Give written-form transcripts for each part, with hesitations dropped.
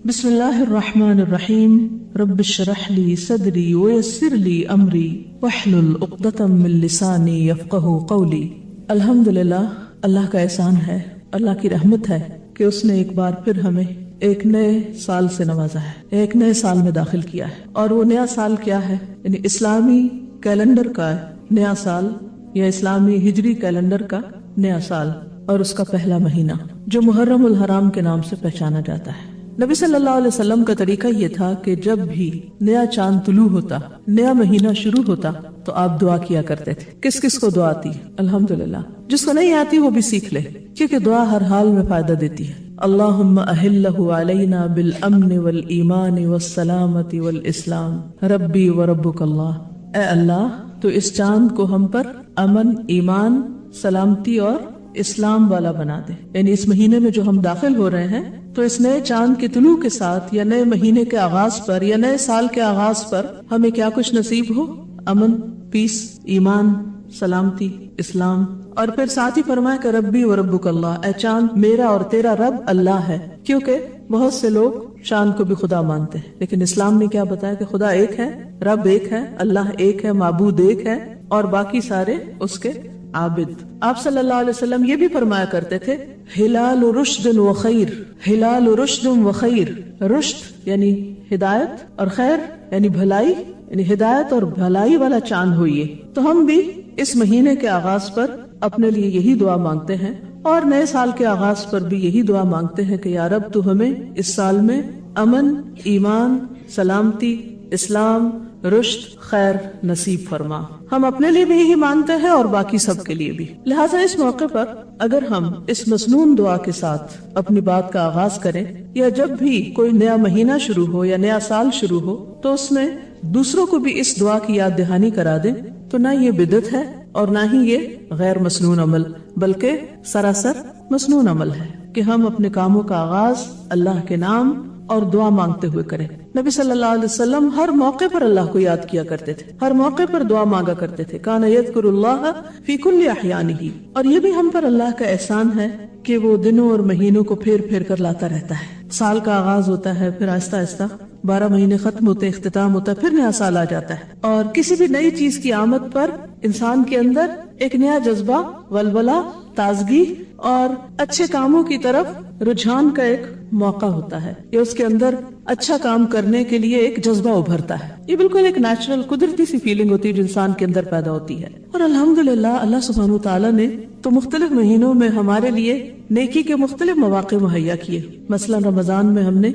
بسم اللہ الرحمن الرحیم رب اشرح لی صدری ویسر لی امری واحلل عقدۃ من لسانی یفقہوا قولی۔ الحمدللہ، اللہ کا احسان ہے، اللہ کی رحمت ہے کہ اس نے ایک بار پھر ہمیں ایک نئے سال سے نوازا ہے، ایک نئے سال میں داخل کیا ہے۔ اور وہ نیا سال کیا ہے؟ یعنی اسلامی کیلنڈر کا نیا سال یا اسلامی ہجری کیلنڈر کا نیا سال، اور اس کا پہلا مہینہ جو محرم الحرام کے نام سے پہچانا جاتا ہے۔ نبی صلی اللہ علیہ وسلم کا طریقہ یہ تھا کہ جب بھی نیا چاند طلوع ہوتا، نیا مہینہ شروع ہوتا، تو آپ دعا کیا کرتے تھے۔ کس کس کو دعا آتی؟ الحمدللہ۔ جس کو نہیں آتی وہ بھی سیکھ لے، کیونکہ دعا ہر حال میں فائدہ دیتی ہے۔ اللہم اہلہ علینا بالامن والایمان والسلامت والاسلام ربی وربک اللہ۔ اے اللہ، تو اس چاند کو ہم پر امن، ایمان، سلامتی اور اسلام والا بنا دے۔ یعنی اس مہینے میں جو ہم داخل ہو رہے ہیں، تو اس نئے چاند کے طلوع کے ساتھ یا نئے مہینے کے آغاز پر یا نئے سال کے آغاز پر ہمیں کیا کچھ نصیب ہو؟ امن، پیس، ایمان، سلامتی، اسلام۔ اور پھر ساتھ ہی فرمایا کہ ربی و ربک اللہ، اے چاند میرا اور تیرا رب اللہ ہے، کیونکہ بہت سے لوگ چاند کو بھی خدا مانتے ہیں، لیکن اسلام نے کیا بتایا کہ خدا ایک ہے، رب ایک ہے، اللہ ایک ہے، معبود ایک ہے، اور باقی سارے اس کے عابد۔ آپ صلی اللہ علیہ وسلم یہ بھی فرمایا کرتے تھے، ہلال رشد و خیر، ہلال رشد و خیر۔ رشد یعنی ہدایت اور خیر یعنی بھلائی، یعنی ہدایت اور بھلائی والا چاند ہوئی ہے۔ تو ہم بھی اس مہینے کے آغاز پر اپنے لیے یہی دعا مانگتے ہیں، اور نئے سال کے آغاز پر بھی یہی دعا مانگتے ہیں کہ یا رب، تو ہمیں اس سال میں امن، ایمان، سلامتی، اسلام، رشد، خیر نصیب فرما۔ ہم اپنے لیے بھی یہی مانتے ہیں اور باقی سب کے لیے بھی۔ لہٰذا اس موقع پر اگر ہم اس مسنون دعا کے ساتھ اپنی بات کا آغاز کریں، یا جب بھی کوئی نیا مہینہ شروع ہو یا نیا سال شروع ہو، تو اس میں دوسروں کو بھی اس دعا کی یاد دہانی کرا دیں، تو نہ یہ بدعت ہے اور نہ ہی یہ غیر مسنون عمل، بلکہ سراسر مسنون عمل ہے کہ ہم اپنے کاموں کا آغاز اللہ کے نام اور دعا مانگتے ہوئے کریں۔ نبی صلی اللہ علیہ وسلم ہر موقع پر اللہ کو یاد کیا کرتے تھے، ہر موقع پر دعا مانگا کرتے تھے۔ کان یذکر اللہ فی کل احیانہ۔ اور یہ بھی ہم پر اللہ کا احسان ہے کہ وہ دنوں اور مہینوں کو پھیر پھیر کر لاتا رہتا ہے۔ سال کا آغاز ہوتا ہے، پھر آہستہ آہستہ 12 مہینے ختم ہوتے، اختتام ہوتا ہے، پھر نیا سال آ جاتا ہے۔ اور کسی بھی نئی چیز کی آمد پر انسان کے اندر ایک نیا جذبہ، ولولہ، تازگی اور اچھے کاموں کی طرف رجحان کا ایک موقع ہوتا ہے، یا اس کے اندر اچھا کام کرنے کے لیے ایک جذبہ ابھرتا ہے۔ یہ بالکل ایک نیچرل، قدرتی سی فیلنگ ہوتی ہے جو انسان کے اندر پیدا ہوتی ہے۔ اور الحمدللہ اللہ سبحانہ وتعالی نے تو مختلف مہینوں میں ہمارے لیے نیکی کے مختلف مواقع مہیا کیے۔ مثلا رمضان میں ہم نے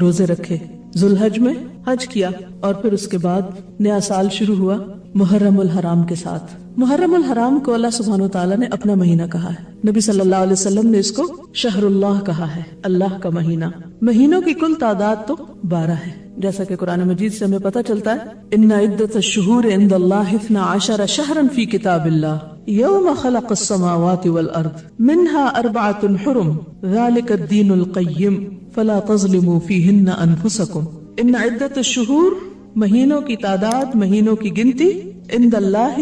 روزے رکھے، ذوالحج میں حج کیا، اور پھر اس کے بعد نیا سال شروع ہوا محرم الحرام کے ساتھ۔ محرم الحرام کو اللہ سبحانہ وتعالی نے اپنا مہینہ کہا ہے۔ نبی صلی اللہ علیہ وسلم نے اس کو شہر اللہ کہا ہے، اللہ کا مہینہ۔ مہینوں کی کل تعداد تو 12 ہے، جیسا کہ قرآن مجید سے ہمیں پتہ چلتا ہے، ان عدۃ الشہور عند اللہ 12 شہرا فی کتاب اللہ یوم خلق السماوات والارض منها 4 حرم ذلک الدین القیم فلا تظلموا فیہن انفسکم۔ ان عدۃ الشہور، مہینوں کی تعداد، مہینوں کی گنتی، عند اللہ،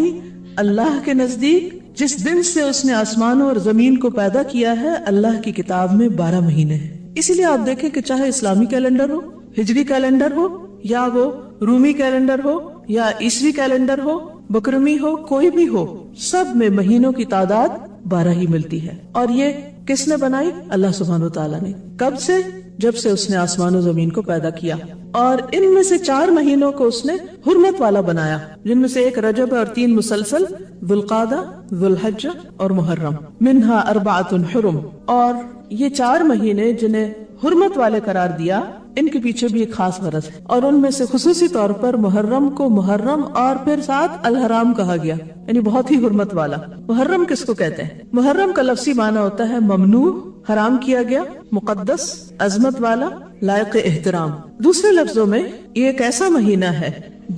اللہ کے نزدیک، جس دن سے اس نے آسمانوں اور زمین کو پیدا کیا ہے، اللہ کی کتاب میں 12 مہینے ہیں۔ اسی لیے آپ دیکھیں کہ چاہے اسلامی کیلنڈر ہو، ہجری کیلنڈر ہو، یا وہ رومی کیلنڈر ہو، یا عیسوی کیلنڈر ہو، بکرمی ہو، کوئی بھی ہو، سب میں مہینوں کی تعداد 12 ہی ملتی ہے۔ اور یہ کس نے بنائی؟ اللہ سبحانہ وتعالی نے۔ کب سے؟ جب سے اس نے آسمان و زمین کو پیدا کیا۔ اور ان میں سے 4 مہینوں کو اس نے حرمت والا بنایا، جن میں سے ایک رجب اور 3 مسلسل، ذوالقعدہ، ذوالحجہ اور محرم۔ منہا 4 حرم۔ اور یہ 4 مہینے جنہیں حرمت والے قرار دیا، ان کے پیچھے بھی ایک خاص غرض ہے، اور ان میں سے خصوصی طور پر محرم کو محرم اور پھر ساتھ الحرام کہا گیا، یعنی بہت ہی حرمت والا۔ محرم کس کو کہتے ہیں؟ محرم کا لفظی معنی ہوتا ہے ممنوع، حرام کیا گیا، مقدس، عظمت والا، لائق احترام۔ دوسرے لفظوں میں یہ ایک ایسا مہینہ ہے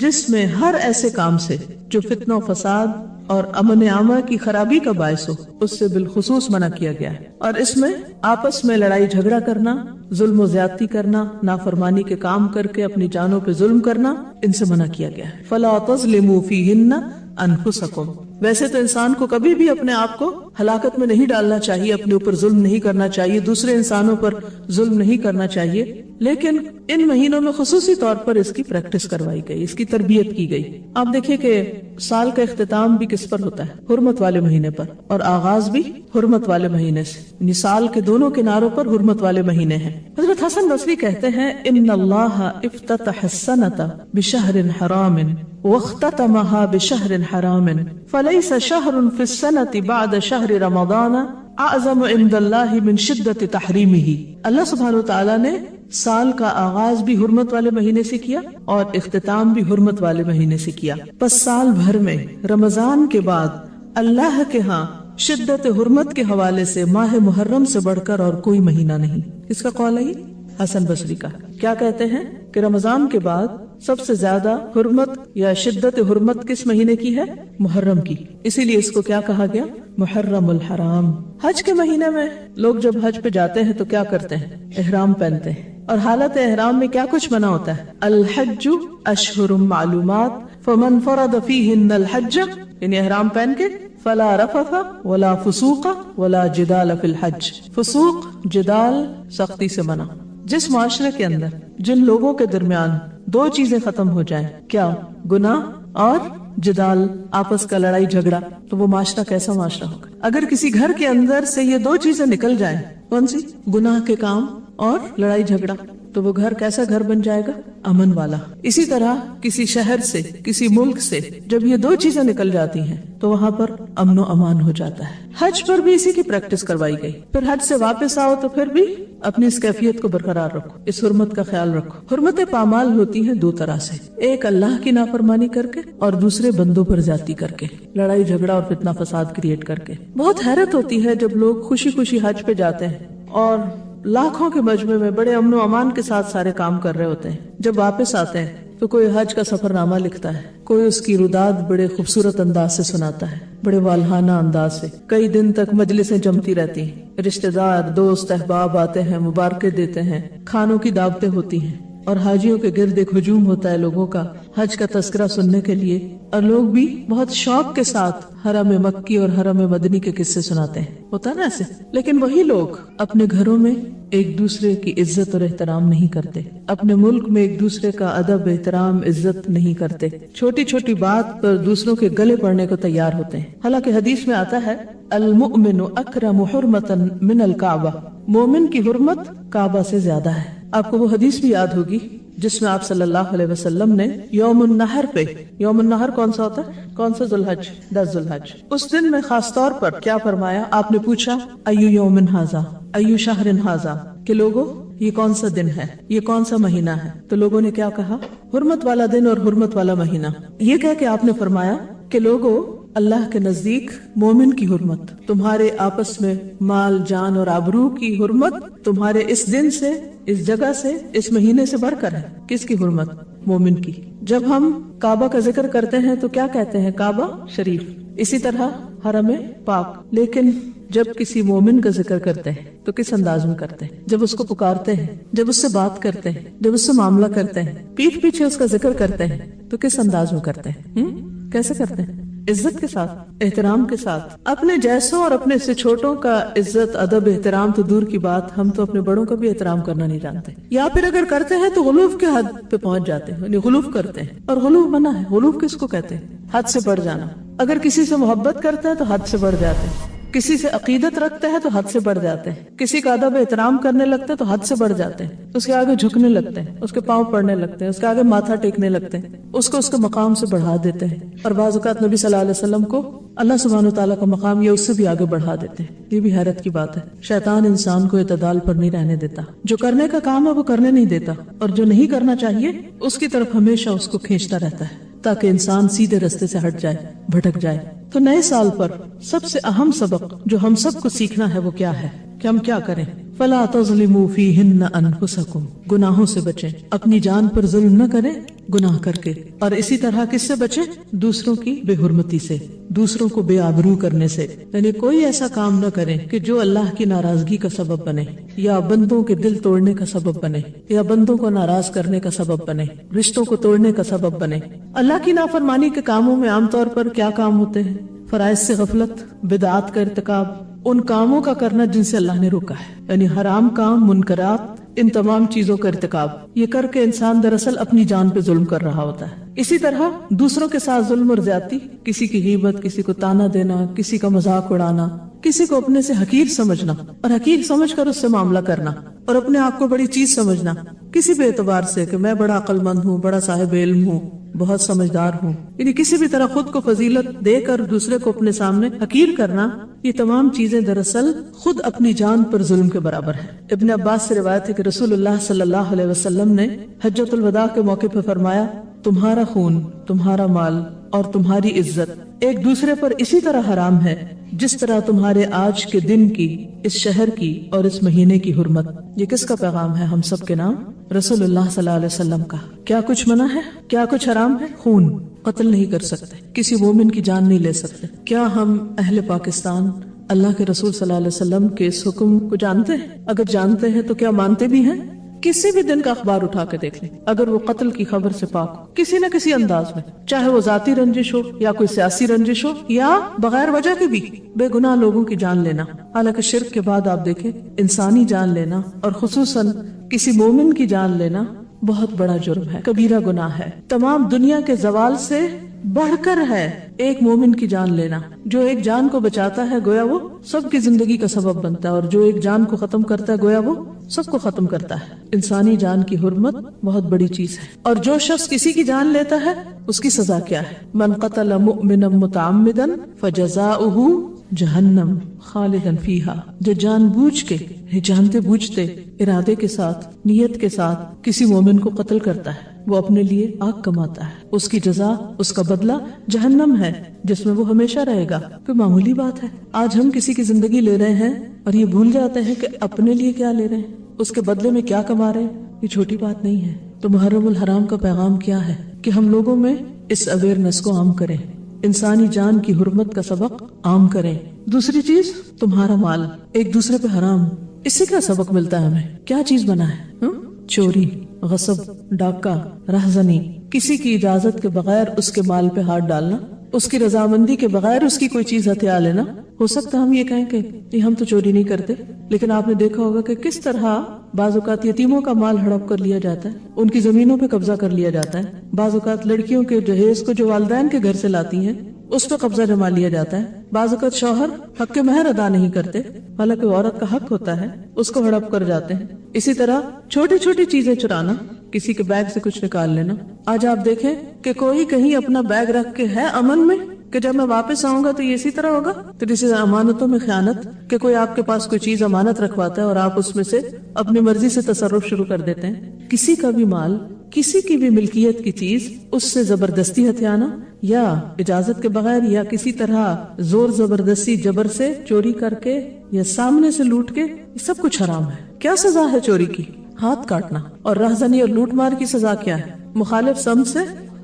جس میں ہر ایسے کام سے جو فتنہ و فساد اور امن عامہ کی خرابی کا باعث ہو، اس سے بالخصوص منع کیا گیا ہے۔ اور اس میں آپس میں لڑائی جھگڑا کرنا، ظلم و زیادتی کرنا، نافرمانی کے کام کر کے اپنی جانوں پہ ظلم کرنا، ان سے منع کیا گیا ہے۔ فَلَا تَظْلِمُوا فِيهِنَّ أَنفُسَكُمْ۔ ویسے تو انسان کو کبھی بھی اپنے آپ کو ہلاکت میں نہیں ڈالنا چاہیے، اپنے اوپر ظلم نہیں کرنا چاہیے، دوسرے انسانوں پر ظلم نہیں کرنا چاہیے، لیکن ان مہینوں میں خصوصی طور پر اس کی پریکٹس کروائی گئی، اس کی تربیت کی گئی۔ آپ دیکھیں کہ سال کا اختتام بھی کس پر ہوتا ہے؟ حرمت والے مہینے پر، اور آغاز بھی حرمت والے مہینے سے، یعنی سال کے دونوں کناروں پر حرمت والے مہینے ہیں۔ حضرت حسن بصری کہتے ہیں ان اللہ افتتح السنۃ بشہر حرام واختتمها بشہر حرام فلیس شہر فی السنۃ بعد شہر رمضان اعظم عند اللہ من شدت تحریمہ۔ اللہ سبحانہ وتعالی نے سال کا آغاز بھی حرمت والے مہینے سے کیا اور اختتام بھی حرمت والے مہینے سے کیا، پس سال بھر میں رمضان کے بعد اللہ کے ہاں شدت حرمت کے حوالے سے ماہ محرم سے بڑھ کر اور کوئی مہینہ نہیں۔ اس کا قول ہے حسن بصری کا۔ کیا کہتے ہیں کہ رمضان کے بعد سب سے زیادہ حرمت یا شدت حرمت کس مہینے کی ہے؟ محرم کی، اسی لیے اس کو کیا کہا گیا؟ محرم الحرام۔ حج کے مہینے میں لوگ جب حج پہ جاتے ہیں تو کیا کرتے ہیں؟ احرام پہنتے ہیں، اور حالت احرام میں کیا کچھ منع ہوتا ہے؟ الحج اشہر معلومات فمن فرض فیہن الحج، یعنی احرام پہن کے فلا رفث ولا فسوق ولا جدال فی الحج۔ فسوق، جدال سختی سے منع۔ جس معاشرے کے اندر جن لوگوں کے درمیان دو چیزیں ختم ہو جائیں، کیا؟ گناہ اور جدال، آپس کا لڑائی جھگڑا، تو وہ معاشرہ کیسا معاشرہ ہوگا؟ اگر کسی گھر کے اندر سے یہ دو چیزیں نکل جائیں، کون سی؟ گناہ کے کام اور لڑائی جھگڑا، تو وہ گھر کیسا گھر بن جائے گا؟ امن والا۔ اسی طرح کسی شہر سے، کسی ملک سے جب یہ دو چیزیں نکل جاتی ہیں تو وہاں پر امن و امان ہو جاتا ہے۔ حج پر بھی اسی کی پریکٹس کروائی گئی۔ پھر حج سے واپس آؤ تو پھر بھی اپنی اس کیفیت کو برقرار رکھو، اس حرمت کا خیال رکھو۔ حرمت پامال ہوتی ہیں دو طرح سے، ایک اللہ کی نافرمانی کر کے اور دوسرے بندوں پر زیادتی کر کے، لڑائی جھگڑا اور فتنہ فساد کریٹ کر کے۔ بہت حیرت ہوتی ہے جب لوگ خوشی خوشی حج پہ جاتے ہیں اور لاکھوں کے مجمع میں بڑے امن و امان کے ساتھ سارے کام کر رہے ہوتے ہیں، جب واپس آتے ہیں تو کوئی حج کا سفر نامہ لکھتا ہے، کوئی اس کی روداد بڑے خوبصورت انداز سے سناتا ہے، بڑے والہانہ انداز سے، کئی دن تک مجلسیں جمتی رہتی ہیں، رشتہ دار دوست احباب آتے ہیں، مبارکیں دیتے ہیں، کھانوں کی دعوتیں ہوتی ہیں، اور حاجیوں کے گرد ایک ہجوم ہوتا ہے لوگوں کا حج کا تذکرہ سننے کے لیے، اور لوگ بھی بہت شوق کے ساتھ حرم مکی اور حرم مدنی کے قصے سناتے ہیں، ہوتا ہے نا ایسے۔ لیکن وہی لوگ اپنے گھروں میں ایک دوسرے کی عزت اور احترام نہیں کرتے، اپنے ملک میں ایک دوسرے کا ادب احترام عزت نہیں کرتے، چھوٹی چھوٹی بات پر دوسروں کے گلے پڑنے کو تیار ہوتے ہیں۔ حالانکہ حدیث میں آتا ہے المؤمن اکرم حرمتا من الکعبہ، مومن کی حرمت کعبہ سے زیادہ ہے۔ آپ کو وہ حدیث بھی یاد ہوگی جس میں آپ صلی اللہ علیہ وسلم نے یوم النحر پہ، یوم النحر کون سا ہوتا ہے؟ کون سا؟ ذوالحج، 10 ذوالحج، اس دن میں خاص طور پر کیا فرمایا؟ آپ نے پوچھا ایو یوم ھذا ایو شہر ھذا، کہ لوگوں یہ کون سا دن ہے، یہ کون سا مہینہ ہے؟ تو لوگوں نے کیا کہا؟ حرمت والا دن اور حرمت والا مہینہ۔ یہ کہہ کے آپ نے فرمایا کہ لوگوں، اللہ کے نزدیک مومن کی حرمت، تمہارے آپس میں مال جان اور آبرو کی حرمت تمہارے اس دن سے، اس جگہ سے، اس مہینے سے بڑھ کر ہے۔ کس کی حرمت؟ مومن کی۔ جب ہم کعبہ کا ذکر کرتے ہیں تو کیا کہتے ہیں؟ کعبہ شریف، اسی طرح حرم پاک۔ لیکن جب کسی مومن کا ذکر کرتے ہیں تو کس انداز میں کرتے ہیں؟ جب اس کو پکارتے ہیں، جب اس سے بات کرتے ہیں، جب اس سے معاملہ کرتے ہیں، پیٹھ پیچھے اس کا ذکر کرتے ہیں تو کس انداز میں کرتے ہیں؟ کیسے کرتے ہیں؟ عزت کے ساتھ، احترام کے ساتھ۔ اپنے جیسوں اور اپنے سے چھوٹوں کا عزت ادب احترام تو دور کی بات، ہم تو اپنے بڑوں کا بھی احترام کرنا نہیں جانتے، یا پھر اگر کرتے ہیں تو غلوف کے حد پہ پہنچ جاتے ہیں، یعنی غلوف کرتے ہیں، اور غلوف منع ہے۔ غلوف کس کو کہتے ہیں؟ حد سے بڑھ جانا۔ اگر کسی سے محبت کرتے ہیں تو حد سے بڑھ جاتے ہیں، کسی سے عقیدت رکھتے ہیں تو حد سے بڑھ جاتے ہیں، کسی کا ادب احترام کرنے لگتے ہیں تو حد سے بڑھ جاتے ہیں، اس کے آگے جھکنے لگتے ہیں، اس کے پاؤں پڑنے لگتے ہیں، اس کے آگے ماتھا ٹیکنے لگتے ہیں، اس کو اس کے مقام سے بڑھا دیتے ہیں، اور بعض اوقات نبی صلی اللہ علیہ وسلم کو اللہ سبحانہ وتعالیٰ کا مقام یا اس سے بھی آگے بڑھا دیتے ہیں۔ یہ بھی حیرت کی بات ہے۔ شیطان انسان کو اعتدال پر نہیں رہنے دیتا، جو کرنے کا کام ہے وہ کرنے نہیں دیتا، اور جو نہیں کرنا چاہیے اس کی طرف ہمیشہ اس کو کھینچتا رہتا ہے تاکہ انسان سیدھے رستے سے ہٹ جائے، بھٹک جائے۔ تو نئے سال پر سب سے اہم سبق جو ہم سب کو سیکھنا ہے وہ کیا ہے کہ ہم کیا کریں؟ فَلَا تَظْلِمُوا فِيهِنَّ أَنفُسَكُمْ، گناہوں سے بچیں، اپنی جان پر ظلم نہ کریں گناہ کر کے، اور اسی طرح کس سے بچیں؟ دوسروں کی بے حرمتی سے، دوسروں کو بے آبرو کرنے سے، یعنی کوئی ایسا کام نہ کریں کہ جو اللہ کی ناراضگی کا سبب بنے، یا بندوں کے دل توڑنے کا سبب بنے، یا بندوں کو ناراض کرنے کا سبب بنے، رشتوں کو توڑنے کا سبب بنے۔ اللہ کی نافرمانی کے کاموں میں عام طور پر کیا کام ہوتے ہیں؟ فرائض سے غفلت، بدعات کا ارتکاب، ان کاموں کا کرنا جن سے اللہ نے روکا ہے، یعنی حرام کام، منکرات، ان تمام چیزوں کا ارتکاب، یہ کر کے انسان دراصل اپنی جان پہ ظلم کر رہا ہوتا ہے۔ اسی طرح دوسروں کے ساتھ ظلم اور زیادتی، کسی کی غیبت، کسی کو تانا دینا، کسی کا مذاق اڑانا، کسی کو اپنے سے حقیر سمجھنا اور حقیر سمجھ کر اس سے معاملہ کرنا، اور اپنے آپ کو بڑی چیز سمجھنا کسی بھی اعتبار سے کہ میں بڑا عقل مند ہوں، بڑا صاحب علم ہوں، بہت سمجھدار ہوں، یعنی کسی بھی طرح خود کو فضیلت دے کر دوسرے کو اپنے سامنے حقیر کرنا، یہ تمام چیزیں دراصل خود اپنی جان پر ظلم کے برابر ہے۔ ابن عباس سے روایت ہے کہ رسول اللہ صلی اللہ علیہ وسلم نے حجۃ الوداع کے موقع پہ فرمایا، تمہارا خون، تمہارا مال اور تمہاری عزت ایک دوسرے پر اسی طرح حرام ہے جس طرح تمہارے آج کے دن کی، اس شہر کی اور اس مہینے کی حرمت۔ یہ کس کا پیغام ہے ہم سب کے نام؟ رسول اللہ صلی اللہ علیہ وسلم کا۔ کیا کچھ منع ہے؟ کیا کچھ حرام ہے؟ خون، قتل نہیں کر سکتے، کسی مومن کی جان نہیں لے سکتے۔ کیا ہم اہل پاکستان اللہ کے رسول صلی اللہ علیہ وسلم کے اس حکم کو جانتے ہیں؟ اگر جانتے ہیں تو کیا مانتے بھی ہیں؟ کسی بھی دن کا اخبار اٹھا کے دیکھ لیں، اگر وہ قتل کی خبر سے پاک ہو کسی نہ کسی انداز میں، چاہے وہ ذاتی رنجش ہو یا کوئی سیاسی رنجش ہو یا بغیر وجہ کے بھی بے گناہ لوگوں کی جان لینا، حالانکہ شرک کے بعد آپ دیکھیں انسانی جان لینا اور خصوصاً کسی مومن کی جان لینا بہت بڑا جرم ہے، کبیرہ گناہ ہے، تمام دنیا کے زوال سے بڑھ کر ہے ایک مومن کی جان لینا۔ جو ایک جان کو بچاتا ہے گویا وہ سب کی زندگی کا سبب بنتا ہے، اور جو ایک جان کو ختم کرتا ہے گویا وہ سب کو ختم کرتا ہے۔ انسانی جان کی حرمت بہت بڑی چیز ہے، اور جو شخص کسی کی جان لیتا ہے اس کی سزا کیا ہے؟ من قتل مؤمنا متعمدا فجزاؤہ جہنم خالدا فیہا، جو جان بوجھ کے، جانتے بوجھتے، ارادے کے ساتھ، نیت کے ساتھ کسی مومن کو قتل کرتا ہے وہ اپنے لیے آگ کماتا ہے، اس کی جزا، اس کا بدلہ جہنم ہے جس میں وہ ہمیشہ رہے گا۔ کوئی معمولی بات ہے؟ آج ہم کسی کی زندگی لے رہے ہیں اور یہ بھول جاتے ہیں کہ اپنے لیے کیا لے رہے ہیں، اس کے بدلے میں کیا کما رہے ہیں۔ یہ چھوٹی بات نہیں ہے۔ تو محرم الحرام کا پیغام کیا ہے کہ ہم لوگوں میں اس اویئرنیس کو عام کریں، انسانی جان کی حرمت کا سبق عام کریں۔ دوسری چیز، تمہارا مال ایک دوسرے پہ حرام، اس سے کیا سبق ملتا ہے ہمیں؟ کیا چیز بنا ہے؟ چوری، غصب، ڈاکہ، رہزنی، کسی کی اجازت کے بغیر اس کے مال پہ ہاتھ ڈالنا، اس کی رضامندی کے بغیر اس کی کوئی چیز ہتھیا لینا۔ ہو سکتا ہم یہ کہیں کہ ہم تو چوری نہیں کرتے، لیکن آپ نے دیکھا ہوگا کہ کس طرح بعض اوقات یتیموں کا مال ہڑپ کر لیا جاتا ہے، ان کی زمینوں پہ قبضہ کر لیا جاتا ہے، بعض اوقات لڑکیوں کے جہیز کو جو والدین کے گھر سے لاتی ہیں اس پہ قبضہ جما لیا جاتا ہے، بعض اوقات شوہر حق کے مہر ادا نہیں کرتے، حالانکہ عورت کا حق ہوتا ہے، اس کو ہڑپ کر جاتے ہیں۔ اسی طرح چھوٹی چھوٹی چیزیں چرانا، کسی کے بیگ سے کچھ نکال لینا۔ آج آپ دیکھیں کہ کوئی کہیں اپنا بیگ رکھ کے ہے امن میں کہ جب میں واپس آؤں گا تو یہ اسی طرح ہوگا، تو اسی طرح امانتوں میں خیانت، کہ کوئی آپ کے پاس کوئی چیز امانت رکھواتا ہے اور آپ اس میں سے اپنی مرضی سے تصرف شروع کر دیتے ہیں۔ کسی کا بھی مال، کسی کی بھی ملکیت کی چیز اس سے زبردستی ہتھیانا یا اجازت کے بغیر یا کسی طرح زور زبردستی جبر سے چوری کر کے یا سامنے سے لوٹ کے، یہ سب کچھ حرام ہے۔ کیا سزا ہے چوری کی؟ ہاتھ کاٹنا۔ اور رہزنی اور لوٹ مار کی سزا کیا ہے؟ مخالف سمت سے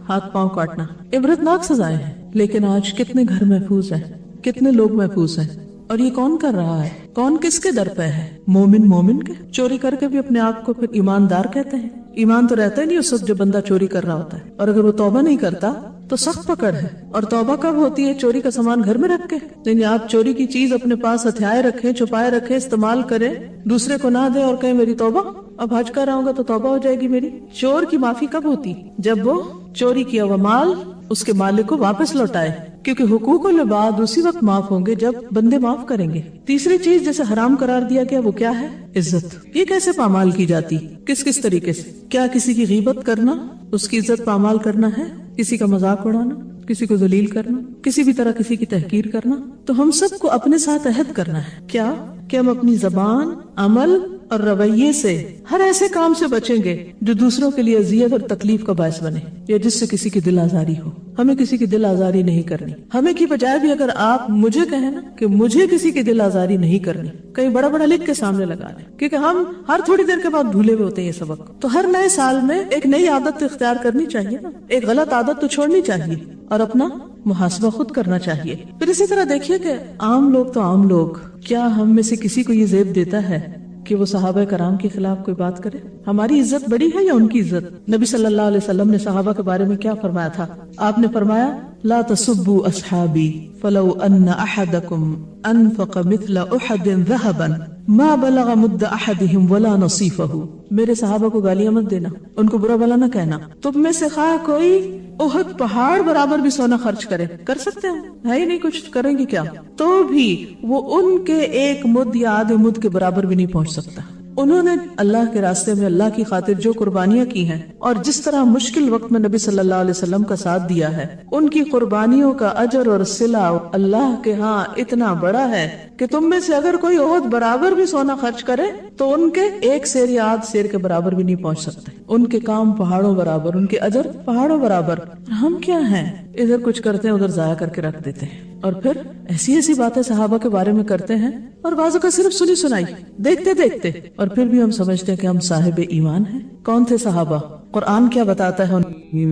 ہاتھ پاؤں کاٹنا۔ عبرتناک سزائیں ہیں، لیکن آج کتنے گھر محفوظ ہیں، کتنے لوگ محفوظ ہیں؟ اور یہ کون کر رہا ہے؟ کون کس کے در پہ ہے؟ مومن کے؟ چوری کر کے بھی اپنے آپ کو پھر ایماندار کہتے ہیں؟ ایمان تو رہتا ہی نہیں اس وقت جو بندہ چوری کر رہا ہوتا ہے، اور اگر وہ توبہ نہیں کرتا تو سخت پکڑ ہے۔ اور توبہ کب ہوتی ہے؟ چوری کا سامان گھر میں رکھ کے؟ نہیں، آپ چوری کی چیز اپنے پاس ہتھیائے رکھیں، چھپائے رکھیں، استعمال کریں، دوسرے کو نہ دے اور کہیں میری توبہ، اب حج کر آؤں گا تو توبہ ہو جائے گی میری۔ چور کی معافی کب ہوتی؟ جب وہ چوری کیا ہوا مال اس کے مالک کو واپس لوٹائے، کیونکہ حقوق العباد اسی وقت معاف ہوں گے جب بندے معاف کریں گے۔ تیسری چیز جیسے حرام قرار دیا گیا وہ کیا ہے؟ عزت۔ یہ کیسے پامال کی جاتی؟ کس طریقے سے؟ کیا کسی کی غیبت کرنا اس کی عزت پامال کرنا ہے؟ کسی کا مذاق اڑانا، کسی کو ذلیل کرنا، کسی بھی طرح کسی کی تحقیر کرنا؟ تو ہم سب کو اپنے ساتھ عہد کرنا ہے کیا کہ ہم اپنی زبان، عمل اور رویے سے ہر ایسے کام سے بچیں گے جو دوسروں کے لیے اذیت اور تکلیف کا باعث بنے یا جس سے کسی کی دل آزاری ہو۔ ہمیں کسی کی دل آزاری نہیں کرنی۔ ہمیں کی بجائے بھی اگر آپ مجھے کہیں نا کہ مجھے کسی کی دل آزاری نہیں کرنی، کہیں بڑا بڑا لکھ کے سامنے لگا لیں، کیونکہ ہم ہر تھوڑی دیر کے بعد بھولے ہوئے ہوتے ہیں یہ سبق۔ تو ہر نئے سال میں ایک نئی عادت اختیار کرنی چاہیے نا، ایک غلط عادت تو چھوڑنی چاہیے اور اپنا محاسبہ خود کرنا چاہیے۔ پھر اسی طرح دیکھیے کہ عام لوگ تو عام لوگ، کیا ہم میں سے کسی کو یہ زیب دیتا ہے کہ وہ صحابہ کرام کے خلاف کوئی بات کرے؟ ہماری عزت بڑی ہے یا ان کی عزت؟ نبی صلی اللہ علیہ وسلم نے صحابہ کے بارے میں کیا فرمایا تھا؟ آپ نے فرمایا لا تسبوا اصحابی فلو ان احدکم انفق مثل احد ذهبا ما بلغ مد احدهم ولا نصیفہ. میرے صحابہ کو گالیاں مت دینا، ان کو برا بھلا نہ کہنا. تم میں سے خواہ کوئی احد پہاڑ برابر بھی سونا خرچ کرے، کر سکتے ہیں؟ ہے ہی نہیں، کچھ کریں گے کیا؟ تو بھی وہ ان کے ایک مد یا آدھے مد کے برابر بھی نہیں پہنچ سکتا. انہوں نے اللہ کے راستے میں اللہ کی خاطر جو قربانیاں کی ہیں اور جس طرح مشکل وقت میں نبی صلی اللہ علیہ وسلم کا ساتھ دیا ہے، ان کی قربانیوں کا اجر اور صلہ اللہ کے ہاں اتنا بڑا ہے کہ تم میں سے اگر کوئی عہد برابر بھی سونا خرچ کرے تو ان کے ایک سیر یا آدھ سیر کے برابر بھی نہیں پہنچ سکتے. ان کے کام پہاڑوں برابر، ان کے اجر پہاڑوں برابر. ہم کیا ہیں، ادھر کچھ کرتے ہیں ادھر ضائع کر کے رکھ دیتے ہیں، اور پھر ایسی ایسی باتیں صحابہ کے بارے میں کرتے ہیں اور بعضوں کا صرف سنی سنائی دیکھتے دیکھتے، اور پھر بھی ہم سمجھتے ہیں کہ ہم صاحب ایمان ہیں. کون تھے صحابہ؟ قرآن کیا بتاتا ہے؟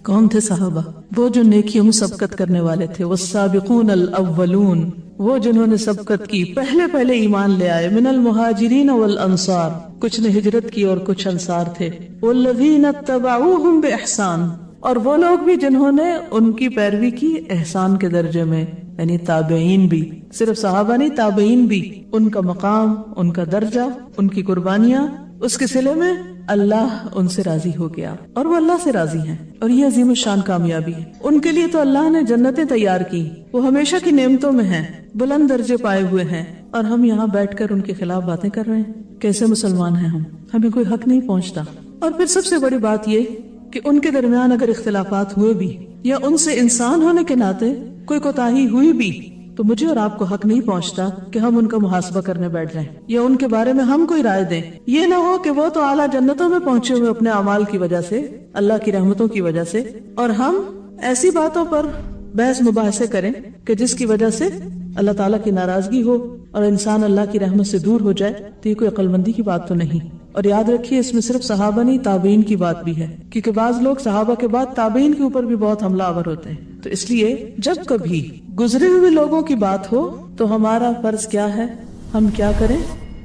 کون تھے صحابہ؟ وہ جو نیکیوں میں سبقت کرنے والے تھے. والسابقون الاولون، وہ جنہوں نے سبقت کی، پہلے ایمان لے آئے. من المہاجرین والانصار، کچھ نے ہجرت کی اور کچھ انصار تھے. والذین اتبعوہم باحسان، اور وہ لوگ بھی جنہوں نے ان کی پیروی کی احسان کے درجے میں، یعنی تابعین بھی، صرف صحابہ نہیں، تابعین بھی. ان کا مقام، ان کا درجہ، ان کی قربانیاں، اس کے صلے میں اللہ ان سے راضی ہو گیا اور وہ اللہ سے راضی ہیں، اور یہ عظیم الشان کامیابی ہے. ان کے لیے تو اللہ نے جنتیں تیار کی، وہ ہمیشہ کی نعمتوں میں ہیں، بلند درجے پائے ہوئے ہیں، اور ہم یہاں بیٹھ کر ان کے خلاف باتیں کر رہے ہیں. کیسے مسلمان ہیں ہم؟ ہمیں کوئی حق نہیں پہنچتا. اور پھر سب سے بڑی بات یہ کہ ان کے درمیان اگر اختلافات ہوئے بھی یا ان سے انسان ہونے کے ناطے کوئی کوتاہی ہوئی بھی تو مجھے اور آپ کو حق نہیں پہنچتا کہ ہم ان کا محاسبہ کرنے بیٹھ جائیں یا ان کے بارے میں ہم کوئی رائے دیں. یہ نہ ہو کہ وہ تو اعلیٰ جنتوں میں پہنچے ہوئے اپنے اعمال کی وجہ سے، اللہ کی رحمتوں کی وجہ سے، اور ہم ایسی باتوں پر بحث مباحثے کریں کہ جس کی وجہ سے اللہ تعالیٰ کی ناراضگی ہو اور انسان اللہ کی رحمت سے دور ہو جائے. تو یہ کوئی عقل مندی کی بات تو نہیں. اور یاد رکھیے اس میں صرف صحابہ نہیں، تابعین کی بات بھی ہے، کیونکہ بعض لوگ صحابہ کے بعد تابعین کے اوپر بھی بہت حملہ آور ہوتے ہیں. تو اس لیے جب کبھی گزرے ہوئے لوگوں کی بات ہو تو ہمارا فرض کیا ہے، ہم کیا کریں،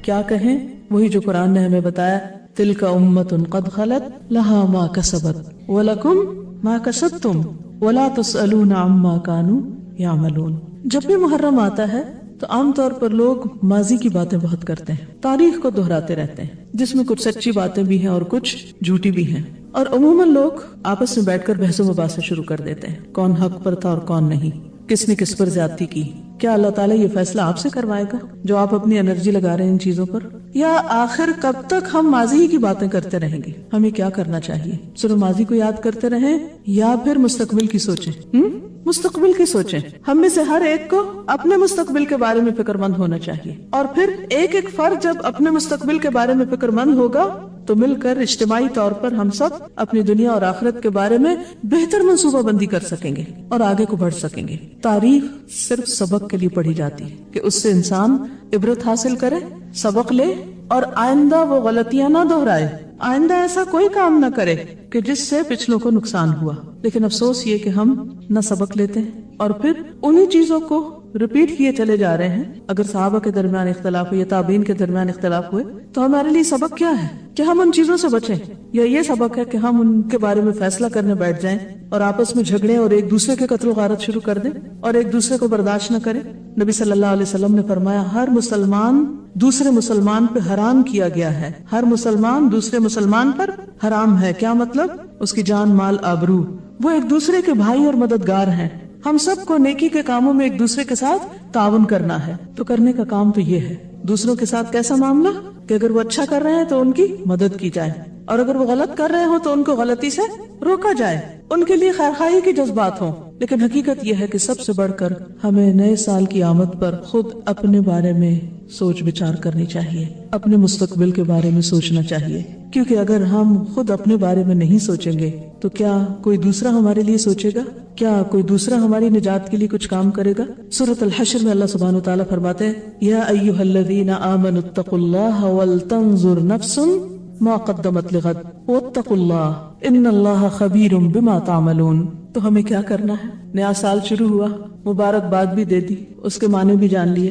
کیا کہیں؟ وہی جو قرآن نے ہمیں بتایا، تلک امۃ قد خلت لہا ما کسبت ولکم ما کسبتم ولا تسألون عما کانوا یعملون. جب بھی محرم آتا ہے تو عام طور پر لوگ ماضی کی باتیں بہت کرتے ہیں، تاریخ کو دہراتے رہتے ہیں، جس میں کچھ سچی باتیں بھی ہیں اور کچھ جھوٹی بھی ہیں. اور عموماً لوگ آپس میں بیٹھ کر بحث و مباحثہ شروع کر دیتے ہیں، کون حق پر تھا اور کون نہیں، کس نے کس پر زیادتی کی. کیا اللہ تعالیٰ یہ فیصلہ آپ سے کروائے گا جو آپ اپنی انرجی لگا رہے ہیں ان چیزوں پر؟ یا آخر کب تک ہم ماضی ہی کی باتیں کرتے رہیں گے؟ ہمیں کیا کرنا چاہیے؟ صرف ماضی کو یاد کرتے رہیں یا پھر مستقبل کی سوچیں؟ مستقبل کی سوچیں. ہم میں سے ہر ایک کو اپنے مستقبل کے بارے میں فکر مند ہونا چاہیے، اور پھر ایک ایک فرد جب اپنے مستقبل کے بارے میں فکر مند ہوگا تو مل کر اجتماعی طور پر ہم سب اپنی دنیا اور آخرت کے بارے میں بہتر منصوبہ بندی کر سکیں گے اور آگے کو بڑھ سکیں گے. تاریخ صرف سبق کے لیے پڑھی جاتی ہے کہ اس سے انسان عبرت حاصل کرے، سبق لے، اور آئندہ وہ غلطیاں نہ دہرائے، آئندہ ایسا کوئی کام نہ کرے کہ جس سے پچھلوں کو نقصان ہوا. لیکن افسوس یہ کہ ہم نہ سبق لیتے ہیں اور پھر انہی چیزوں کو ریپیٹ کیے چلے جا رہے ہیں. اگر صحابہ کے درمیان اختلاف ہوئے یا تابعین کے درمیان اختلاف ہوئے تو ہمارے لیے سبق کیا ہے کہ ہم ان چیزوں سے بچیں، یا یہ سبق ہے کہ ہم ان کے بارے میں فیصلہ کرنے بیٹھ جائیں اور آپس میں جھگڑیں اور ایک دوسرے کے قتل و غارت شروع کر دیں اور ایک دوسرے کو برداشت نہ کریں؟ نبی صلی اللہ علیہ وسلم نے فرمایا، ہر مسلمان دوسرے مسلمان پہ حرام کیا گیا ہے، ہر مسلمان دوسرے مسلمان پر حرام ہے. کیا مطلب؟ اس کی جان، مال، آبرو. وہ ایک دوسرے کے بھائی اور مددگار ہیں. ہم سب کو نیکی کے کاموں میں ایک دوسرے کے ساتھ تعاون کرنا ہے. تو کرنے کا کام تو یہ ہے. دوسروں کے ساتھ کیسا معاملہ کہ اگر وہ اچھا کر رہے ہیں تو ان کی مدد کی جائے، اور اگر وہ غلط کر رہے ہوں تو ان کو غلطی سے روکا جائے، ان کے لیے خیرخواہی کے جذبات ہوں. لیکن حقیقت یہ ہے کہ سب سے بڑھ کر ہمیں نئے سال کی آمد پر خود اپنے بارے میں سوچ بچار کرنی چاہیے، اپنے مستقبل کے بارے میں سوچنا چاہیے. کیونکہ اگر ہم خود اپنے بارے میں نہیں سوچیں گے تو کیا کوئی دوسرا ہمارے لیے سوچے گا؟ کیا کوئی دوسرا ہماری نجات کے لیے کچھ کام کرے گا؟ سورۃ الحشر میں اللہ سبحانہ وتعالی فرماتے ہیں، یا ایھا الذین آمنوا اتقوا اللہ ولتنظر نفس ما قدمت لغد واتقوا اللہ ان اللہ خبیر بما تعملون. تو ہمیں کیا کرنا ہے؟ نیا سال شروع ہوا، مبارکباد بھی دے دی، اس کے معنی بھی جان لیے،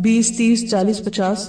20, 30, 40, 50,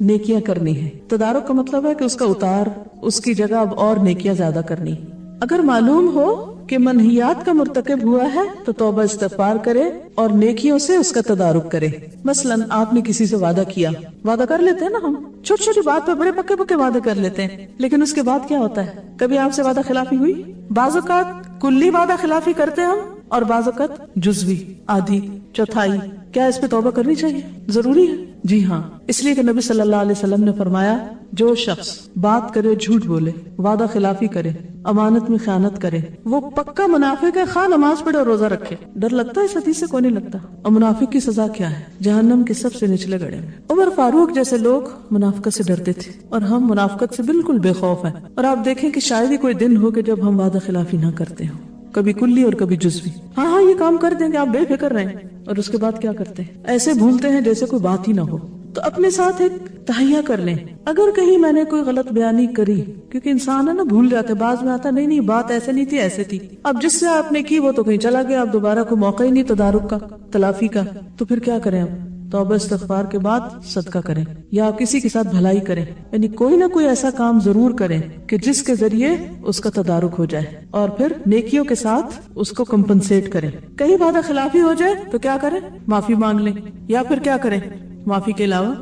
نیکیاں کرنی ہے. تدارک کا مطلب ہے کہ اس کا اتار، اس کی جگہ اب اور نیکیاں زیادہ کرنی. اگر معلوم ہو کہ منہیات کا مرتکب ہوا ہے تو توبہ استغفار کرے اور نیکیوں سے اس کا تدارک کرے. مثلاً آپ نے کسی سے وعدہ کیا، وعدہ کر لیتے ہیں نا ہم، چھوٹی چھوٹی بات پہ بڑے پکے پکے وعدے کر لیتے ہیں، لیکن اس کے بعد کیا ہوتا ہے؟ کبھی آپ سے وعدہ خلافی ہوئی؟ بعض اوقات کلی وعدہ خلافی کرتے ہیں ہم، اور بعض اوقات جزوی، آدھی، چوتھائی. کیا اس پہ توبہ کرنی چاہیے؟ ضروری ہے. جی ہاں، اس لیے کہ نبی صلی اللہ علیہ وسلم نے فرمایا جو شخص بات کرے جھوٹ بولے، وعدہ خلافی کرے، امانت میں خیانت کرے، وہ پکا منافق ہے، خواہ نماز پڑھے اور روزہ رکھے. ڈر لگتا ہے اس حدیث سے؟ کوئی نہیں لگتا. اور منافق کی سزا کیا ہے؟ جہنم کے سب سے نچلے گڑھے میں. عمر فاروق جیسے لوگ منافقت سے ڈرتے تھے، اور ہم منافقت سے بالکل بے خوف ہیں. اور آپ دیکھیں کہ شاید ہی کوئی دن ہو کہ جب ہم وعدہ خلافی نہ کرتے ہوں، کبھی کلی اور کبھی جزوی. ہاں یہ کام کر دیں گے، آپ بے فکر رہیں، اور اس کے بعد کیا کرتے ہیں؟ ایسے بھولتے ہیں جیسے کوئی بات ہی نہ ہو. تو اپنے ساتھ ایک تہیہ کر لیں، اگر کہیں میں نے کوئی غلط بیانی کری، کیونکہ انسان ہے نا بھول جاتے، بعض میں آتا نہیں بات ایسے نہیں تھی ایسے تھی. اب جس سے آپ نے کی وہ تو کہیں چلا گیا، اب دوبارہ کوئی موقع ہی نہیں تدارک کا، تلافی کا. تو پھر کیا کریں؟ اب توبہ استغفار کے بعد صدقہ کریں، یا کسی کے ساتھ بھلائی کریں، یعنی کوئی نہ کوئی ایسا کام ضرور کریں کہ جس کے ذریعے اس کا تدارک ہو جائے، اور پھر نیکیوں کے ساتھ اس کو کمپنسیٹ کریں. کہیں وعدہ خلافی ہو جائے تو کیا کریں؟ معافی مانگ لیں، یا پھر کیا کریں؟ معافی کے علاوہ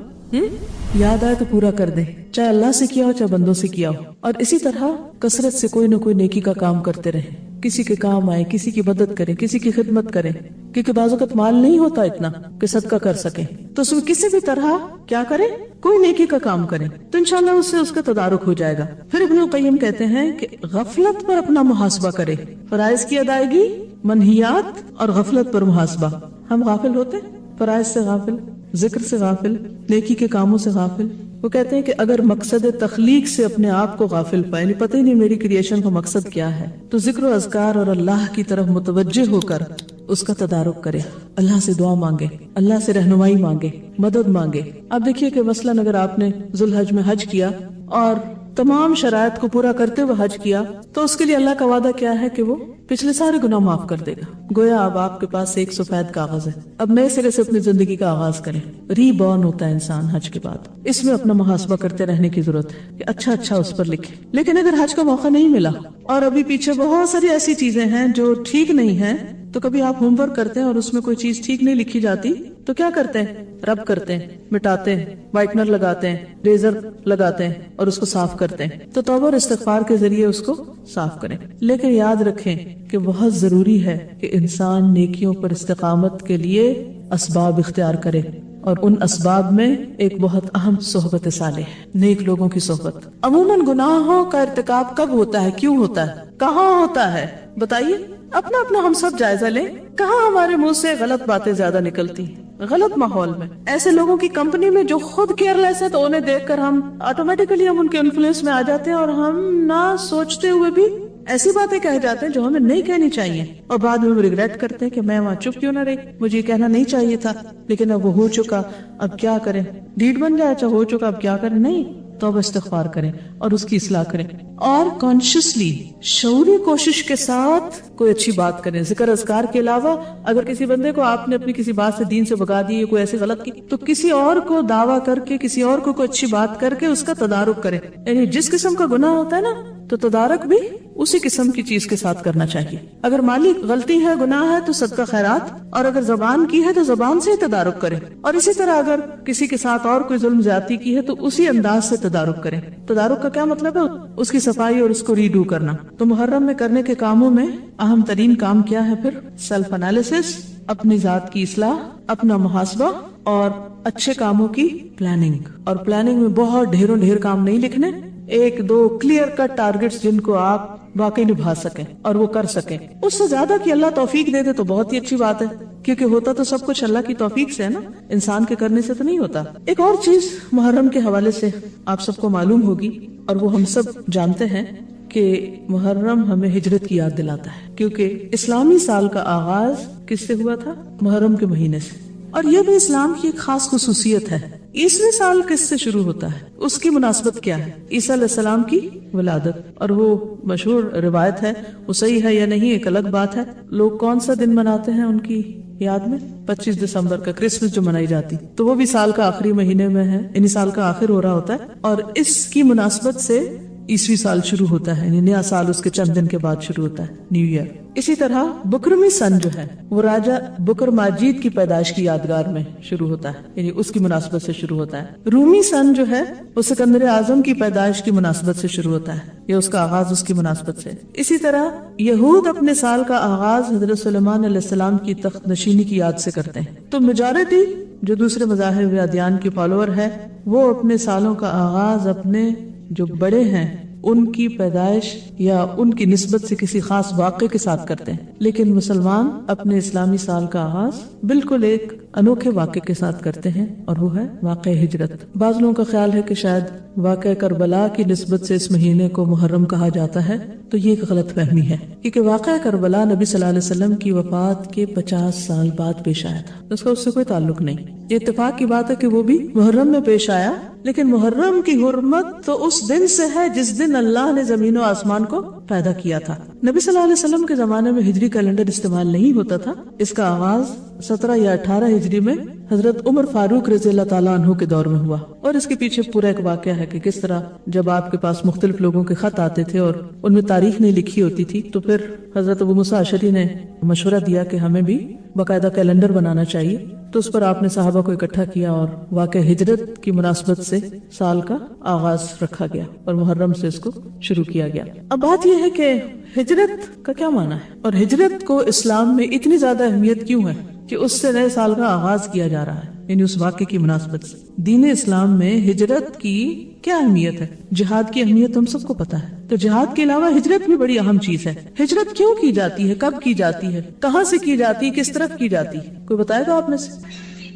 یاد آئے تو پورا کر دیں، چاہے اللہ سے کیا ہو چاہے بندوں سے کیا ہو. اور اسی طرح کثرت سے کوئی نہ کوئی نیکی کا کام کرتے رہیں، کسی کے کام آئے، کسی کی مدد کریں، کسی کی خدمت کریں، کیونکہ بعض اوقات مال نہیں ہوتا اتنا کہ صدقہ کر سکیں، تو اس میں کسی بھی طرح کیا کریں؟ کوئی نیکی کا کام کریں، تو انشاءاللہ اس سے اس کا تدارک ہو جائے گا. پھر ابن القیم کہتے ہیں کہ غفلت پر اپنا محاسبہ کرے، فرائض کی ادائیگی، منہیات اور غفلت پر محاسبہ. ہم غافل ہوتے، فرائض سے غافل، ذکر سے غافل، نیکی کے کاموں سے غافل. وہ کہتے ہیں کہ اگر مقصد تخلیق سے اپنے آپ کو غافل پائے، یعنی پتہ ہی نہیں میری کریشن کا مقصد کیا ہے، تو ذکر و اذکار اور اللہ کی طرف متوجہ ہو کر اس کا تدارک کرے، اللہ سے دعا مانگے، اللہ سے رہنمائی مانگے، مدد مانگے. اب دیکھیے کہ مثلاً اگر آپ نے ذوالحج میں حج کیا اور تمام شرائط کو پورا کرتے ہوئے حج کیا، تو اس کے لیے اللہ کا وعدہ کیا ہے کہ وہ پچھلے سارے گناہ معاف کر دے گا. گویا اب آپ کے پاس ایک سفید کاغذ ہے، اب نئے سرے سے اپنی زندگی کا آغاز کریں. ری بورن ہوتا ہے انسان حج کے بعد. اس میں اپنا محاسبہ کرتے رہنے کی ضرورت ہے کہ اچھا اس پر لکھے. لیکن اگر حج کا موقع نہیں ملا اور ابھی پیچھے بہت ساری ایسی چیزیں ہیں جو ٹھیک نہیں ہیں، تو کبھی آپ ہوم ورک کرتے ہیں اور اس میں کوئی چیز ٹھیک نہیں لکھی جاتی تو کیا کرتے ہیں؟ رب کرتے ہیں، مٹاتے ہیں، وائٹنر لگاتے ہیں، ریزر لگاتے ہیں اور اس کو صاف کرتے ہیں. تو توبہ اور استغفار کے ذریعے اس کو صاف کریں. لیکن یاد رکھیں کہ بہت ضروری ہے کہ انسان نیکیوں پر استقامت کے لیے اسباب اختیار کرے، اور ان اسباب میں ایک بہت اہم صحبت صالح ہے، نیک لوگوں کی صحبت. عموماً گناہوں کا ارتکاب کب ہوتا ہے، کیوں ہوتا ہے، کہاں ہوتا ہے؟ بتائیے. اپنا ہم سب جائزہ لیں، کہاں ہمارے منہ سے غلط باتیں زیادہ نکلتی ہیں؟ غلط ماحول میں، ایسے لوگوں کی کمپنی میں جو خود کیئر لیس ہے، تو انہیں دیکھ کر ہم آٹومیٹیکلی ان کے انفلوئنس میں آ جاتے ہیں، اور ہم نہ سوچتے ہوئے بھی ایسی باتیں کہہ جاتے ہیں جو ہمیں نہیں کہنی چاہیے، اور بعد میں ریگریٹ کرتے ہیں کہ میں وہاں چپ کیوں نہ رہی، مجھے یہ کہنا نہیں چاہیے تھا. لیکن اب وہ ہو چکا، اب کیا کریں؟ ڈیٹ بن جائے، اچھا ہو چکا اب کیا کریں؟ نہیں، توبہ استغفار کریں اور اس کی اصلاح کریں، اور کانشیسلی شعوری کوشش کے ساتھ کوئی اچھی بات کریں. ذکر اذکار کے علاوہ اگر کسی بندے کو آپ نے اپنی کسی بات سے دین سے بھگا دی، کوئی ایسی غلط کی، تو کسی اور کو دعویٰ کر کے، کسی اور کو کوئی اچھی بات کر کے اس کا تدارک کریں. یعنی جس قسم کا گناہ ہوتا ہے نا، تو تدارک بھی اسی قسم کی چیز کے ساتھ کرنا چاہیے. اگر مالی غلطی ہے، گناہ ہے، تو صدقہ خیرات، اور اگر زبان کی ہے تو زبان سے ہی تدارک کریں. اور اسی طرح اگر کسی کے ساتھ اور کوئی ظلم زیادتی کی ہے تو اسی انداز سے تدارک کریں. تدارک کا کیا مطلب ہے؟ اس کی صفائی اور اس کو ریڈو کرنا. تو محرم میں کرنے کے کاموں میں اہم ترین کام کیا ہے؟ پھر سیلف انالیسس، اپنی ذات کی اصلاح، اپنا محاسبہ، اور اچھے کاموں کی پلاننگ. اور پلاننگ میں بہت ڈھیر کام نہیں لکھنے، ایک دو کلیئر کٹ ٹارگٹس جن کو آپ واقعی نبھا سکیں اور وہ کر سکیں. اس سے زیادہ کہ اللہ توفیق دے دے تو بہت ہی اچھی بات ہے، کیونکہ ہوتا تو سب کچھ اللہ کی توفیق سے ہے نا، انسان کے کرنے سے تو نہیں ہوتا. ایک اور چیز محرم کے حوالے سے آپ سب کو معلوم ہوگی، اور وہ ہم سب جانتے ہیں کہ محرم ہمیں ہجرت کی یاد دلاتا ہے، کیونکہ اسلامی سال کا آغاز کس سے ہوا تھا؟ محرم کے مہینے سے. اور یہ بھی اسلام کی ایک خاص خصوصیت ہے. عیسوی سال کس سے شروع ہوتا ہے؟ اس کی مناسبت کیا ہے؟ عیسیٰ علیہ السلام کی ولادت. اور وہ مشہور روایت ہے، وہ صحیح ہے یا نہیں ایک الگ بات ہے. لوگ کون سا دن مناتے ہیں ان کی یاد میں 25 دسمبر کا کرسمس جو منائی جاتی، تو وہ بھی سال کا آخری مہینے میں ہے، یعنی سال کا آخر ہو رہا ہوتا ہے، اور اس کی مناسبت سے عیسوی سال شروع ہوتا ہے، یعنی نیا سال اس کے چند دن کے بعد شروع ہوتا ہے، نیو ایئر۔ اسی طرح بکرمی سن جو ہے وہ راجہ بکر ماجید کی پیدائش کی یادگار میں شروع ہوتا ہے، یعنی اس کی مناسبت سے شروع ہوتا ہے۔ رومی سن جو ہے وہ سکندر اعظم کی پیدائش کی مناسبت سے شروع ہوتا ہے، یا اس کا آغاز اس کی مناسبت سے۔ اسی طرح یہود اپنے سال کا آغاز حضرت سلیمان علیہ السلام کی تخت نشینی کی یاد سے کرتے ہیں۔ تو میجورٹی جو دوسرے مذاہب یا ادیان کی فالوور ہے وہ اپنے سالوں کا آغاز اپنے جو بڑے ہیں ان کی پیدائش یا ان کی نسبت سے کسی خاص واقعے کے ساتھ کرتے ہیں، لیکن مسلمان اپنے اسلامی سال کا آغاز بالکل ایک انوکھے واقعے کے ساتھ کرتے ہیں، اور وہ ہے واقعہ ہجرت۔ بعض لوگوں کا خیال ہے کہ شاید واقعہ کربلا کی نسبت سے اس مہینے کو محرم کہا جاتا ہے، تو یہ ایک غلط فہمی ہے، کیونکہ واقعہ کربلا نبی صلی اللہ علیہ وسلم کی وفات کے 50 سال بعد پیش آیا تھا، اس کا اس سے کوئی تعلق نہیں۔ یہ اتفاق کی بات ہے کہ وہ بھی محرم میں پیش آیا، لیکن محرم کی حرمت تو اس دن سے ہے جس دن اللہ نے زمین و آسمان کو پیدا کیا تھا۔ نبی صلی اللہ علیہ وسلم کے زمانے میں ہجری کیلنڈر استعمال نہیں ہوتا تھا، اس کا آغاز 17 یا 18 ہجری میں حضرت عمر فاروق رضی اللہ تعالیٰ عنہ کے دور میں ہوا، اور اس کے پیچھے پورا ایک واقعہ ہے کہ کس طرح جب آپ کے پاس مختلف لوگوں کے خط آتے تھے اور ان میں تاریخ نہیں لکھی ہوتی تھی، تو پھر حضرت ابو موسیٰ اشعری نے مشورہ دیا کہ ہمیں بھی باقاعدہ کیلنڈر بنانا چاہیے، تو اس پر آپ نے صحابہ کو اکٹھا کیا اور واقع ہجرت کی مناسبت سے سال کا آغاز رکھا گیا اور محرم سے اس کو شروع کیا گیا۔ اب بات یہ ہے کہ ہجرت کا کیا معنی ہے، اور ہجرت کو اسلام میں اتنی زیادہ اہمیت کیوں ہے کہ اس سے نئے سال کا آغاز کیا جا رہا ہے، یعنی اس واقعے کی مناسبت سے۔ دین اسلام میں ہجرت کی کیا اہمیت ہے؟ جہاد کی اہمیت ہم سب کو پتا ہے، تو جہاد کے علاوہ ہجرت بھی بڑی اہم چیز ہے۔ ہجرت کیوں کی جاتی ہے، کب کی جاتی ہے، کہاں سے کی جاتی ہے، کس طرف کی جاتی ہے، کوئی بتائے گا آپ میں سے؟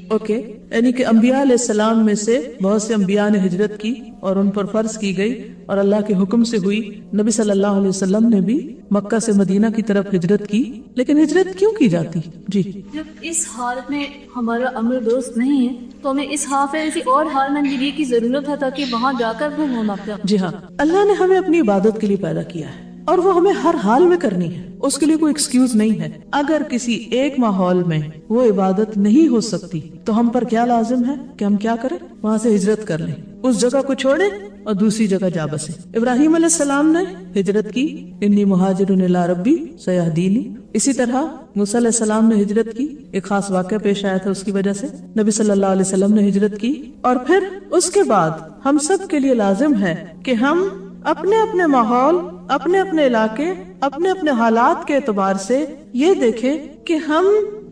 اوکے، یعنی کہ انبیاء علیہ السلام میں سے بہت سے انبیاء نے ہجرت کی اور ان پر فرض کی گئی اور اللہ کے حکم سے ہوئی۔ نبی صلی اللہ علیہ وسلم نے بھی مکہ سے مدینہ کی طرف ہجرت کی، لیکن ہجرت کیوں کی جاتی؟ جی، جب اس حالت میں ہمارا عمل درست نہیں ہے تو ہمیں اس حال سے کسی اور حال میں نبی کی ضرورت ہے تاکہ وہاں جا کر وہ ہونا پڑے۔ جی ہاں، اللہ نے ہمیں اپنی عبادت کے لیے پیدا کیا ہے اور وہ ہمیں ہر حال میں کرنی ہے، اس کے لیے کوئی ایکسکیوز نہیں ہے۔ اگر کسی ایک ماحول میں وہ عبادت نہیں ہو سکتی تو ہم پر کیا لازم ہے کہ ہم کیا کریں؟ وہاں سے ہجرت کر لیں، اس جگہ کو چھوڑیں اور دوسری جگہ جا بسیں۔ ابراہیم علیہ السلام نے ہجرت کی، انی مہاجر الی ربی سیہدینی۔ اسی طرح موسیٰ علیہ السلام نے ہجرت کی، ایک خاص واقعہ پیش آیا تھا، اس کی وجہ سے نبی صلی اللہ علیہ وسلم نے ہجرت کی۔ اور پھر اس کے بعد ہم سب کے لیے لازم ہے کہ ہم اپنے اپنے ماحول، اپنے اپنے علاقے، اپنے اپنے حالات کے اعتبار سے یہ دیکھیں کہ ہم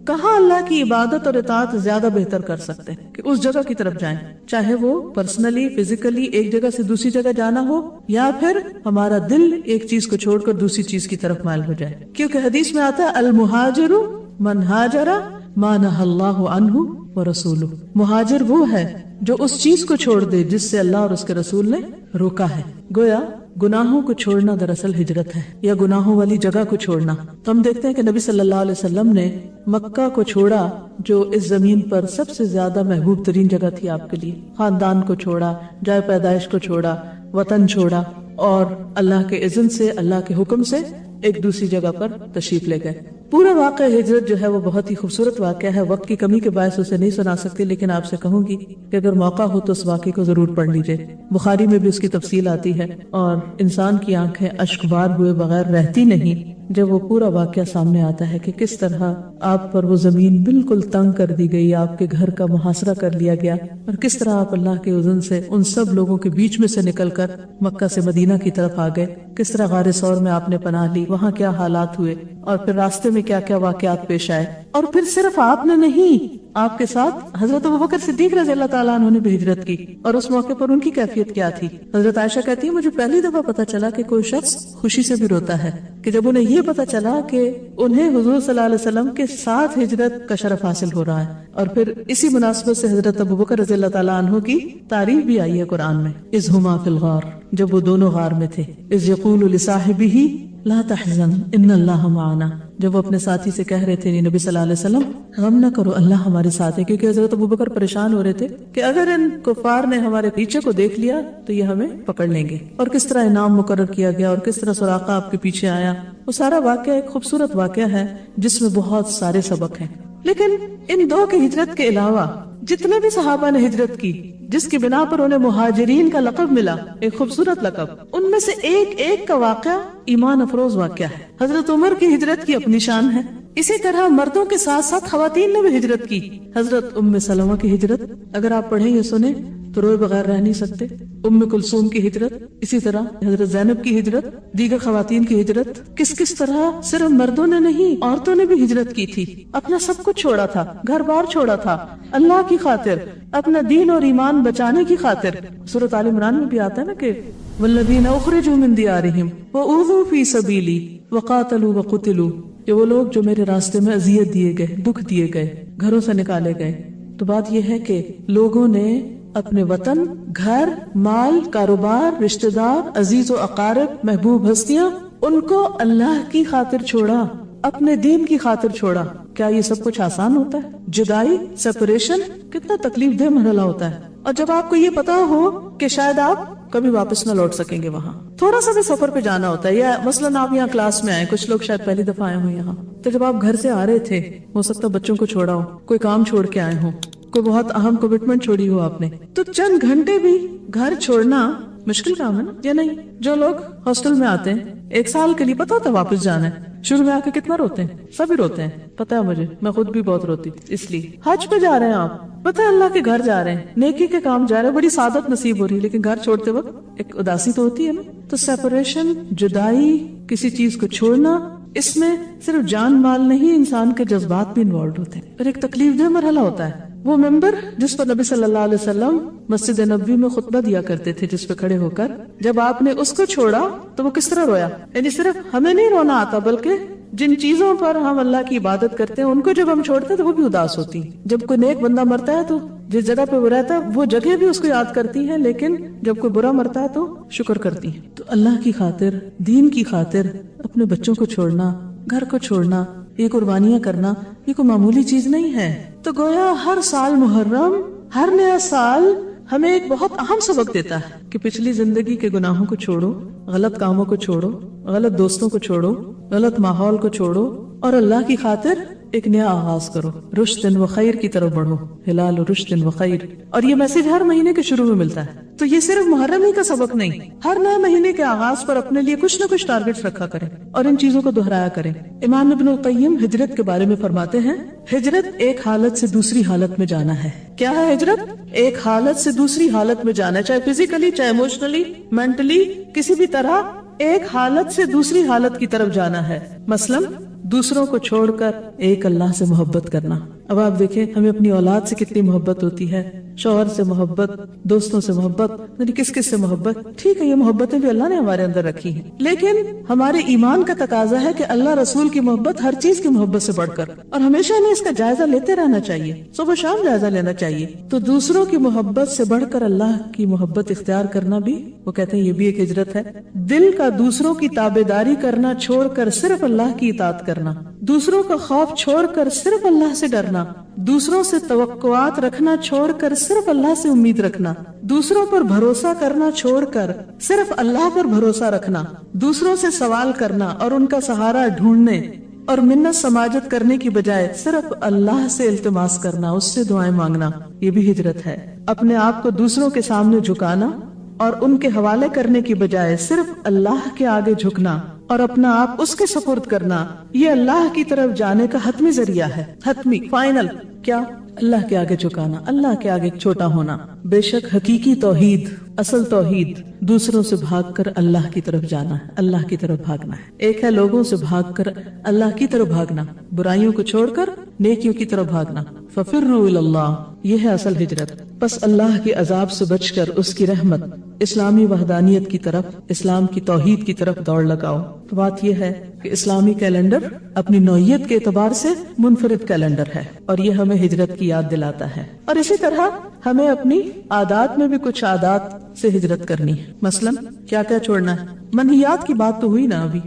کہاں اللہ کی عبادت اور اطاعت زیادہ بہتر کر سکتے ہیں، کہ اس جگہ کی طرف جائیں، چاہے وہ پرسنلی فزیکلی ایک جگہ سے دوسری جگہ جانا ہو، یا پھر ہمارا دل ایک چیز کو چھوڑ کر دوسری چیز کی طرف مائل ہو جائے۔ کیونکہ حدیث میں آتا ہے المہاجر من ہاجر ما نہی اللہ عنہ ورسولہ، مہاجر وہ ہے جو اس چیز کو چھوڑ دے جس سے اللہ اور اس کے رسول نے روکا ہے۔ گویا گناہوں کو چھوڑنا دراصل ہجرت ہے، یا گناہوں والی جگہ کو چھوڑنا۔ تو ہم دیکھتے ہیں کہ نبی صلی اللہ علیہ وسلم نے مکہ کو چھوڑا جو اس زمین پر سب سے زیادہ محبوب ترین جگہ تھی آپ کے لیے، خاندان کو چھوڑا، جائے پیدائش کو چھوڑا، وطن چھوڑا، اور اللہ کے اذن سے، اللہ کے حکم سے ایک دوسری جگہ پر تشریف لے گئے۔ پورا واقعہ ہجرت جو ہے وہ بہت ہی خوبصورت واقعہ ہے، وقت کی کمی کے باعث اسے نہیں سنا سکتی، لیکن آپ سے کہوں گی کہ اگر موقع ہو تو اس واقعے کو ضرور پڑھ لیجئے۔ بخاری میں بھی اس کی تفصیل آتی ہے، اور انسان کی آنکھیں اشک بار ہوئے بغیر رہتی نہیں جب وہ پورا واقعہ سامنے آتا ہے کہ کس طرح آپ پر وہ زمین بالکل تنگ کر دی گئی، آپ کے گھر کا محاصرہ کر لیا گیا، اور کس طرح آپ اللہ کے اذن سے ان سب لوگوں کے بیچ میں سے نکل کر مکہ سے مدینہ کی طرف آ گئے، کس طرح غار ثور میں آپ نے پناہ لی، وہاں کیا حالات ہوئے، اور پھر راستے میں کیا کیا واقعات پیش آئے۔ اور پھر صرف آپ نے نہیں، آپ کے ساتھ حضرت ابوبکر صدیق رضی اللہ تعالیٰ عنہ نے بھی ہجرت کی، اور اس موقع پر ان کی کیفیت کیا تھی؟ حضرت عائشہ کہتی ہے مجھے پہلی دفعہ پتا چلا کہ کوئی شخص خوشی سے بھی روتا ہے، کہ جب انہیں یہ پتا چلا کہ انہیں حضور صلی اللہ علیہ وسلم کے ساتھ ہجرت کا شرف حاصل ہو رہا ہے۔ اور پھر اسی مناسبت سے حضرت ابوبکر رضی اللہ تعالیٰ عنہ کی تعریف بھی آئی ہے قرآن میں، اذ ہما فی الغار، جب وہ دونوں غار میں تھے، اذ یقول لصاحبہ لا تحزن ان اللہ معنا، جب وہ اپنے ساتھی سے کہہ رہے تھے نبی صلی اللہ علیہ وسلم غم نہ کرو، اللہ ہمارے ساتھ ہے، کیونکہ حضرت ابوبکر پریشان ہو رہے تھے کہ اگر ان کفار نے ہمارے پیچھے کو دیکھ لیا تو یہ ہمیں پکڑ لیں گے، اور کس طرح انعام مقرر کیا گیا اور کس طرح سراقہ آپ کے پیچھے آیا۔ وہ سارا واقعہ ایک خوبصورت واقعہ ہے جس میں بہت سارے سبق ہیں۔ لیکن ان دو کی ہجرت کے علاوہ جتنے بھی صحابہ نے ہجرت کی جس کی بنا پر انہیں مہاجرین کا لقب ملا، ایک خوبصورت لقب، ان میں سے ایک ایک کا واقعہ ایمان افروز واقعہ ہے۔ حضرت عمر کی ہجرت کی اپنی شان ہے، اسی طرح مردوں کے ساتھ ساتھ خواتین نے بھی ہجرت کی۔ حضرت ام سلمہ کی ہجرت اگر آپ پڑھیں یا سنیں تو روئے بغیر رہ نہیں سکتے۔ ام کلثوم کی ہجرت، اسی طرح حضرت زینب کی ہجرت، دیگر خواتین کی ہجرت، کس طرح صرف مردوں نے نہیں عورتوں نے بھی ہجرت کی تھی، اپنا سب کچھ چھوڑا تھا، گھر بار چھوڑا تھا اللہ کی خاطر، اپنا دین اور ایمان بچانے کی خاطر۔ سورۃ آل عمران میں بھی آتا ہے نا کہ والذین اخرجوا من دیارہم واوذوا فی سبیلی وقاتلوا وقتلوا، یہ وہ لوگ جو میرے راستے میں اذیت دیے گئے، دکھ دیے گئے، گھروں سے نکالے گئے۔ تو بات یہ ہے کہ لوگوں نے اپنے وطن، گھر، مال، کاروبار، رشتہ دار، عزیز و اقارب، محبوب ہستیاں، ان کو اللہ کی خاطر چھوڑا، اپنے دین کی خاطر چھوڑا۔ کیا یہ سب کچھ آسان ہوتا ہے؟ جدائی، سیپریشن کتنا تکلیف دہ مرحلہ ہوتا ہے، اور جب آپ کو یہ پتا ہو کہ شاید آپ کبھی واپس نہ لوٹ سکیں گے، وہاں تھوڑا سا بھی سفر پہ جانا ہوتا ہے، یا مثلاً آپ یہاں کلاس میں آئے، کچھ لوگ شاید پہلی دفعہ آئے ہوں یہاں، تو جب آپ گھر سے آ رہے تھے ہو سکتا ہے بچوں کو چھوڑا ہو، کوئی کام چھوڑ کے آئے ہوں، کوئی بہت اہم کمٹمنٹ چھوڑی ہو آپ نے، تو چند گھنٹے بھی گھر چھوڑنا مشکل کام ہے نا، یا نہیں؟ جو لوگ ہاسٹل میں آتے ہیں 1 سال کے لیے پتا ہوتا ہے واپس جانا ہے، شروع میں آ کے کتنا روتے ہیں، سبھی روتے ہیں، پتا ہے مجھے، میں خود بھی بہت روتی۔ اس لیے حج پہ جا رہے ہیں آپ، پتہ ہے اللہ کے گھر جا رہے ہیں، نیکی کے کام جا رہے ہیں، بڑی سعادت نصیب ہو رہی ہے، لیکن گھر چھوڑتے وقت ایک اداسی تو ہوتی ہے نا۔ تو سیپریشن، جدائی، کسی چیز کو چھوڑنا، اس میں صرف جان مال نہیں، انسان کے جذبات بھی انوالوڈ ہوتے ہیں، اور ایک تکلیف دہ مرحلہ ہوتا ہے۔ وہ ممبر جس پر نبی صلی اللہ علیہ وسلم مسجد نبوی میں خطبہ دیا کرتے تھے، جس پہ کھڑے ہو کر، جب آپ نے اس کو چھوڑا تو وہ کس طرح رویا؟ یعنی صرف ہمیں نہیں رونا آتا، بلکہ جن چیزوں پر ہم اللہ کی عبادت کرتے ہیں ان کو جب ہم چھوڑتے ہیں تو وہ بھی اداس ہوتی ہیں۔ جب کوئی نیک بندہ مرتا ہے تو جس جگہ پہ وہ رہتا ہے وہ جگہ بھی اس کو یاد کرتی ہے، لیکن جب کوئی برا مرتا ہے تو شکر کرتی ہے۔ تو اللہ کی خاطر، دین کی خاطر اپنے بچوں کو چھوڑنا، گھر کو چھوڑنا، یہ قربانیاں کرنا، یہ کوئی معمولی چیز نہیں ہے۔ تو گویا ہر سال محرم، ہر نیا سال ہمیں ایک بہت اہم سبق دیتا ہے کہ پچھلی زندگی کے گناہوں کو چھوڑو، غلط کاموں کو چھوڑو، غلط دوستوں کو چھوڑو، غلط ماحول کو چھوڑو، اور اللہ کی خاطر ایک نیا آغاز کرو، رشد و خیر کی طرف بڑھو، ہلال رشد و خیر۔ اور یہ میسج ہر مہینے کے شروع میں ملتا ہے۔ تو یہ صرف محرم ہی کا سبق نہیں، ہر نئے مہینے کے آغاز پر اپنے لیے کچھ نہ کچھ ٹارگٹ رکھا کریں اور ان چیزوں کو دہرایا کریں۔ امام ابن القیم ہجرت کے بارے میں فرماتے ہیں، ہجرت ایک حالت سے دوسری حالت میں جانا ہے۔ کیا ہے ہجرت؟ ایک حالت سے دوسری حالت میں جانا ہے، چاہے فزیکلی، چاہے ایموشنلی، مینٹلی، کسی بھی طرح ایک حالت سے دوسری حالت کی طرف جانا ہے۔ مثلاً دوسروں کو چھوڑ کر ایک اللہ سے محبت کرنا۔ اب آپ دیکھیں ہمیں اپنی اولاد سے کتنی محبت ہوتی ہے، شوہر سے محبت، دوستوں سے محبت، یعنی کس کس سے محبت۔ ٹھیک ہے، یہ محبتیں بھی اللہ نے ہمارے اندر رکھی ہیں، لیکن ہمارے ایمان کا تقاضا ہے کہ اللہ رسول کی محبت ہر چیز کی محبت سے بڑھ کر، اور ہمیشہ ہمیں اس کا جائزہ لیتے رہنا چاہیے، صبح شام جائزہ لینا چاہیے۔ تو دوسروں کی محبت سے بڑھ کر اللہ کی محبت اختیار کرنا بھی، وہ کہتے ہیں یہ بھی ایک ہجرت ہے۔ دل کا دوسروں کی تابعداری کرنا چھوڑ کر صرف اللہ کی اطاعت کرنا، دوسروں کا خوف چھوڑ کر صرف اللہ سے ڈرنا، دوسروں سے توقعات رکھنا چھوڑ کر صرف اللہ سے امید رکھنا، دوسروں پر بھروسہ کرنا چھوڑ کر صرف اللہ پر بھروسہ رکھنا، دوسروں سے سوال کرنا اور ان کا سہارا ڈھونڈنے اور منت سماجت کرنے کی بجائے صرف اللہ سے التماس کرنا، اس سے دعائیں مانگنا، یہ بھی ہجرت ہے۔ اپنے آپ کو دوسروں کے سامنے جھکانا اور ان کے حوالے کرنے کی بجائے صرف اللہ کے آگے جھکنا اور اپنا آپ اس کے سپرد کرنا، یہ اللہ کی طرف جانے کا حتمی ذریعہ ہے، حتمی، فائنل۔ کیا؟ اللہ کے آگے جھکانا، اللہ کے آگے چھوٹا ہونا۔ بے شک حقیقی توحید، اصل توحید دوسروں سے بھاگ کر اللہ کی طرف جانا ہے، اللہ کی طرف بھاگنا ہے۔ ایک ہے لوگوں سے بھاگ کر اللہ کی طرف بھاگنا، برائیوں کو چھوڑ کر نیکیوں کی طرف بھاگنا۔ فَفِرُّوا إِلَى اللَّهِ، یہ ہے اصل ہجرت۔ بس اللہ کے عذاب سے بچ کر اس کی رحمت، اسلامی وحدانیت کی طرف، اسلام کی توحید کی طرف دوڑ لگاؤ۔ تو بات یہ ہے کہ اسلامی کیلنڈر اپنی نوعیت کے اعتبار سے منفرد کیلنڈر ہے، اور یہ ہمیں ہجرت کی یاد دلاتا ہے۔ اور اسی طرح ہمیں اپنی عادات میں بھی کچھ عادات سے ہجرت کرنی ہے۔ مثلا کیا کیا چھوڑنا ہے؟ منہیات کی بات تو ہوئی نا ابھی،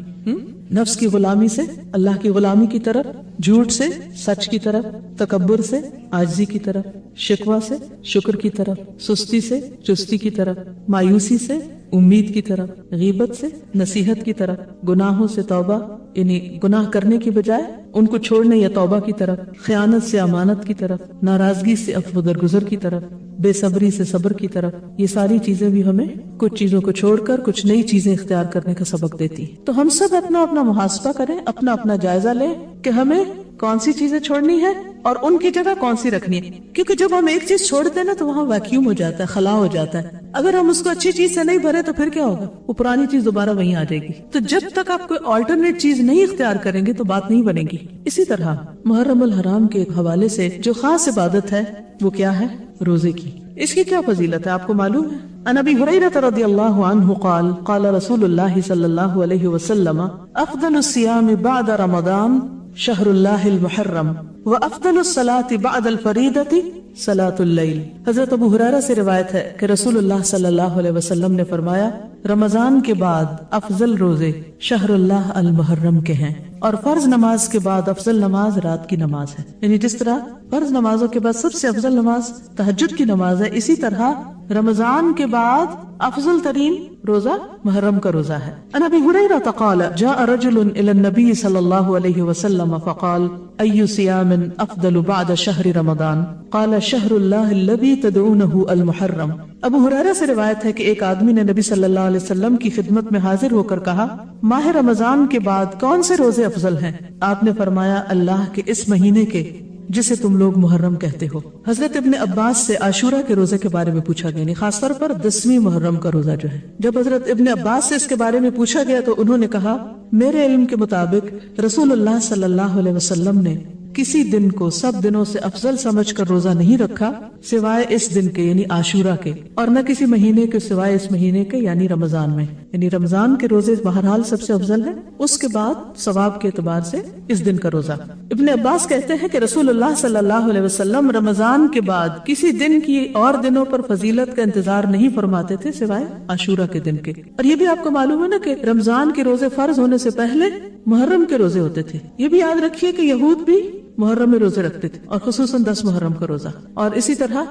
نفس کی غلامی سے اللہ کی غلامی کی طرف، جھوٹ سے سچ کی طرف، تکبر سے عاجزی کی طرف، شکوہ سے شکر کی طرف، سستی سے چستی کی طرف، مایوسی سے امید کی طرف, غیبت سے نصیحت کی طرف, گناہوں سے توبہ یعنی گناہ کرنے کی بجائے ان کو چھوڑنے یا توبہ کی طرف, خیانت سے امانت کی طرف, ناراضگی سے عفو درگزر کی طرف, بے صبری سے صبر کی طرف. یہ ساری چیزیں بھی ہمیں کچھ چیزوں کو چھوڑ کر کچھ نئی چیزیں اختیار کرنے کا سبق دیتی ہیں. تو ہم سب اپنا اپنا محاسبہ کریں, اپنا اپنا جائزہ لیں کہ ہمیں کون سی چیزیں چھوڑنی ہے اور ان کی جگہ کون سی رکھنی ہے. کیونکہ جب ہم ایک چیز چھوڑتے ہیں نا تو وہاں ویکیوم ہو جاتا ہے, خلا ہو جاتا ہے. اگر ہم اس کو اچھی چیز سے نہیں بھرے تو پھر کیا ہوگا, وہ پرانی چیز دوبارہ وہیں آ جائے گی. تو جب تک آپ کوئی آلٹرنیٹ چیز نہیں اختیار کریں گے تو بات نہیں بنے گی. اسی طرح محرم الحرام کے حوالے سے جو خاص عبادت ہے وہ کیا ہے, روزے کی. اس کی کیا فضیلت ہے آپ کو معلوم ہے؟ عن ابی ہریرہ رضی اللہ عنہ قال قال رسول اللہ صلی اللہ علیہ وسلم افضل الصیام بعد رمضان شہر اللہ المحرم وافضل الصلاة بعد الفریضۃ صلاۃ اللیل. حضرت ابو ہریرہ سے روایت ہے کہ رسول اللہ صلی اللہ علیہ وسلم نے فرمایا رمضان کے بعد افضل روزے شہر اللہ المحرم کے ہیں, اور فرض نماز کے بعد افضل نماز رات کی نماز ہے. یعنی جس طرح فرض نمازوں کے بعد سب سے افضل نماز تہجد کی نماز ہے, اسی طرح رمضان کے بعد افضل ترین روزہ محرم کا روزہ ہے. عن ابی ہریرہ قال جاء رجل الى النبي صلی اللہ علیہ وسلم فقال ای صیام افضل بعد شہر رمضان قال شہر اللہ الذی تدعونہ المحرم. ابو ہریرہ سے روایت ہے کہ ایک آدمی نے نبی صلی اللہ علیہ وسلم کی خدمت میں حاضر ہو کر کہا ماہ رمضان کے بعد کون سے روزے افضل ہیں؟ آپ نے فرمایا اللہ کے اس مہینے کے جسے تم لوگ محرم کہتے ہو. حضرت ابن عباس سے عاشورہ کے روزے کے بارے میں پوچھا گیا, خاص طور پر 10ویں محرم کا روزہ جو ہے. جب حضرت ابن عباس سے اس کے بارے میں پوچھا گیا تو انہوں نے کہا میرے علم کے مطابق رسول اللہ صلی اللہ علیہ وسلم نے کسی دن کو سب دنوں سے افضل سمجھ کر روزہ نہیں رکھا سوائے اس دن کے یعنی عاشورہ کے, اور نہ کسی مہینے کے سوائے اس مہینے کے یعنی رمضان میں. یعنی رمضان کے روزے بہرحال سب سے افضل ہے, اس کے بعد ثواب کے اعتبار سے اس دن کا روزہ. ابن عباس کہتے ہیں کہ رسول اللہ صلی اللہ علیہ وسلم رمضان کے بعد کسی دن کی اور دنوں پر فضیلت کا انتظار نہیں فرماتے تھے سوائے عاشورہ کے دن کے. اور یہ بھی آپ کو معلوم ہے نا کہ رمضان کے روزے فرض ہونے سے پہلے محرم کے روزے ہوتے تھے. یہ بھی یاد رکھیے کہ یہود بھی محرم میں روزے رکھتے تھے, اور خصوصاً 10 محرم کا روزہ. اور اسی طرح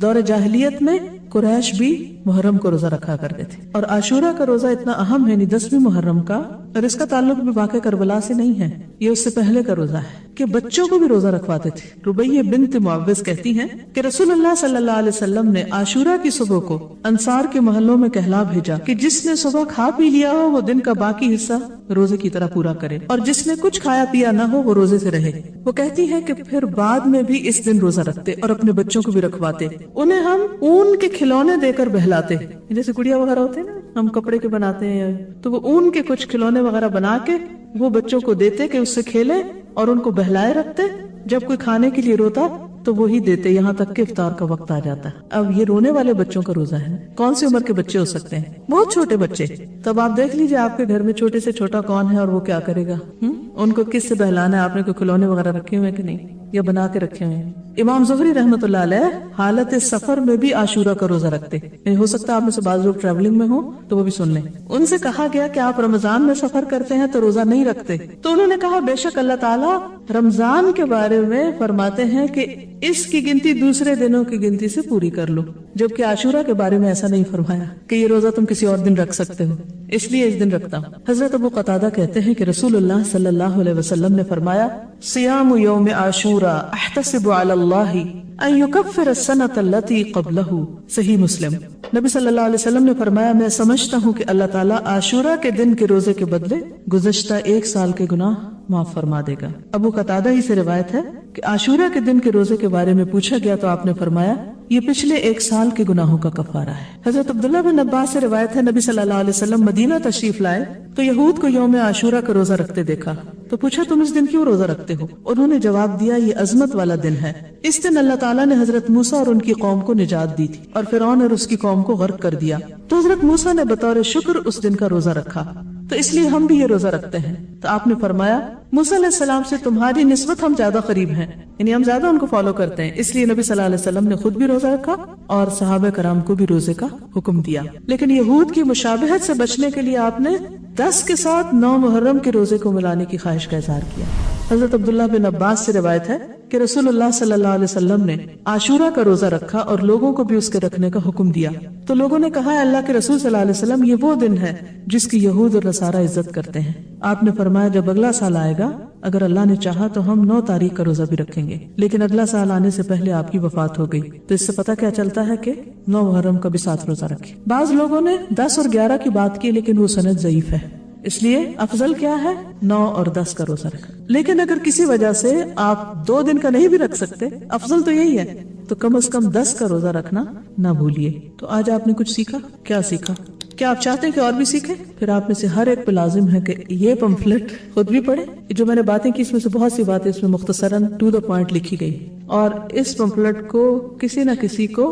دور جاہلیت میں قریش بھی محرم کو روزہ رکھا کرتے تھے. اور عاشورہ کا روزہ اتنا اہم ہے, 10ویں محرم کا, اور اس کا تعلق بھی واقع کربلا سے نہیں ہے, یہ اس سے پہلے کا روزہ ہے کہ بچوں کو بھی روزہ رکھواتے تھے. ربیہ بنت معوذ کہتی ہیں کہ رسول اللہ صلی اللہ علیہ وسلم نے عاشورہ کی صبح کو انصار کے محلوں میں کہلا بھیجا کہ جس نے صبح کھا پی لیا ہو وہ دن کا باقی حصہ روزے کی طرح پورا کرے, اور جس نے کچھ کھایا پیا نہ ہو وہ روزے سے رہے. وہ کہتی ہے کہ پھر بعد میں بھی اس دن روزہ رکھتے اور اپنے بچوں کو بھی رکھواتے. انہیں ہم اون کے کھلونے دے کر بہلاتے, جیسے گڑیا وغیرہ ہوتے ہیں نا, ہم کپڑے کے بناتے ہیں, تو وہ اون کے کچھ کھلونے وغیرہ بنا کے وہ بچوں کو دیتے کہ اس سے کھیلے, اور ان کو بہلائے رکھتے. جب کوئی کھانے کے لیے روتا تو وہی دیتے یہاں تک کہ افطار کا وقت آ جاتا ہے. اب یہ رونے والے بچوں کا روزہ ہے, کون سی عمر کے بچے ہو سکتے ہیں؟ بہت چھوٹے بچے. تب آپ دیکھ لیجیے آپ کے گھر میں چھوٹے سے چھوٹا کون ہے اور وہ کیا کرے گا. ان کو کس سے بہلانا ہے؟ آپ نے کوئی کھلونے وغیرہ رکھے ہوئے کہ نہیں, یا بنا کے رکھے ہوئے ہیں؟ امام زہری رحمۃ اللہ علیہ حالت سفر میں بھی عاشورہ کا روزہ رکھتے. یعنی ہو سکتا ہے آپ میں سے بعض لوگ ٹریولنگ میں ہوں تو وہ بھی سن لیں. ان سے کہا گیا کہ آپ رمضان میں سفر کرتے ہیں تو روزہ نہیں رکھتے, تو انہوں نے کہا بے شک اللہ تعالیٰ رمضان کے بارے میں فرماتے ہیں کہ اس کی گنتی دوسرے دنوں کی گنتی سے پوری کر لو, جبکہ عاشورہ کے بارے میں ایسا نہیں فرمایا کہ یہ روزہ تم کسی اور دن رکھ سکتے ہو, اس لیے اس دن رکھتا ہوں. حضرت ابو قتادہ کہتے ہیں کہ رسول اللہ صلی اللہ علیہ وسلم نے فرمایا صیام یوم عاشورہ احتسب علی اللہ ان یکفر السنۃ التي قبلہ. صحیح مسلم. نبی صلی اللہ علیہ وسلم نے فرمایا میں سمجھتا ہوں کہ اللہ تعالیٰ عاشورہ کے دن کے روزے کے بدلے گزشتہ 1 سال کے گناہ معاف فرما دے گا. ابو قتادہ ہی سے روایت ہے کہ عاشورہ کے دن کے روزے کے بارے میں پوچھا گیا تو آپ نے فرمایا یہ پچھلے 1 سال کے گناہوں کا کفارہ ہے. حضرت عبداللہ بن عباس سے روایت ہے نبی صلی اللہ علیہ وسلم مدینہ تشریف لائے تو یہود کو یوم عاشورہ کا روزہ رکھتے دیکھا, تو پوچھا تم اس دن کیوں روزہ رکھتے ہو؟ انہوں نے جواب دیا یہ عظمت والا دن ہے, اس دن اللہ تعالیٰ نے حضرت موسیٰ اور ان کی قوم کو نجات دی تھی اور فرعون اور اس کی قوم کو غرق کر دیا, تو حضرت موسیٰ نے بطور شکر اس دن کا روزہ رکھا, تو اس لیے ہم بھی یہ روزہ رکھتے ہیں. تو آپ نے فرمایا موسیٰ علیہ السلام سے تمہاری نسبت ہم زیادہ قریب ہیں, یعنی ہم زیادہ ان کو فالو کرتے ہیں, اس لیے نبی صلی اللہ علیہ وسلم نے خود بھی روزہ رکھا اور صحابہ کرام کو بھی روزے کا حکم دیا. لیکن یہود کی مشابہت سے بچنے کے لیے آپ نے 10 کے ساتھ 9 محرم کے روزے کو ملانے کی خواہش کا اظہار کیا. حضرت عبداللہ بن عباس سے روایت ہے کہ رسول اللہ صلی اللہ علیہ وسلم نے عاشورہ کا روزہ رکھا اور لوگوں کو بھی اس کے رکھنے کا حکم دیا. تو لوگوں نے کہا اللہ کے رسول صلی اللہ علیہ وسلم یہ وہ دن ہے جس کی یہود اور نصارہ عزت کرتے ہیں. آپ نے فرمایا جب اگلا سال آئے گا اگر اللہ نے چاہا تو ہم 9 تاریخ کا روزہ بھی رکھیں گے، لیکن اگلا سال آنے سے پہلے آپ کی وفات ہو گئی. تو اس سے پتہ کیا چلتا ہے کہ 9 محرم کا بھی 7 روزہ رکھے. بعض لوگوں نے 10 اور 11 کی بات کی لیکن وہ سند ضعیف ہے، اس لیے افضل کیا ہے 9 اور 10 کا روزہ رکھنا. لیکن اگر کسی وجہ سے آپ 2 دن کا نہیں بھی رکھ سکتے، افضل تو یہی ہے، تو کم از کم 10 کا روزہ رکھنا نہ بھولیے. تو آج آپ نے کچھ سیکھا. کیا سیکھا؟ کیا آپ چاہتے ہیں کہ اور بھی سیکھیں؟ پھر آپ میں سے ہر ایک پہ لازم ہے کہ یہ پمفلٹ خود بھی پڑھیں. جو میں نے باتیں کی اس میں سے بہت سی باتیں اس میں مختصراً ٹو دا پوائنٹ لکھی گئی، اور اس پمفلٹ کو کسی نہ کسی کو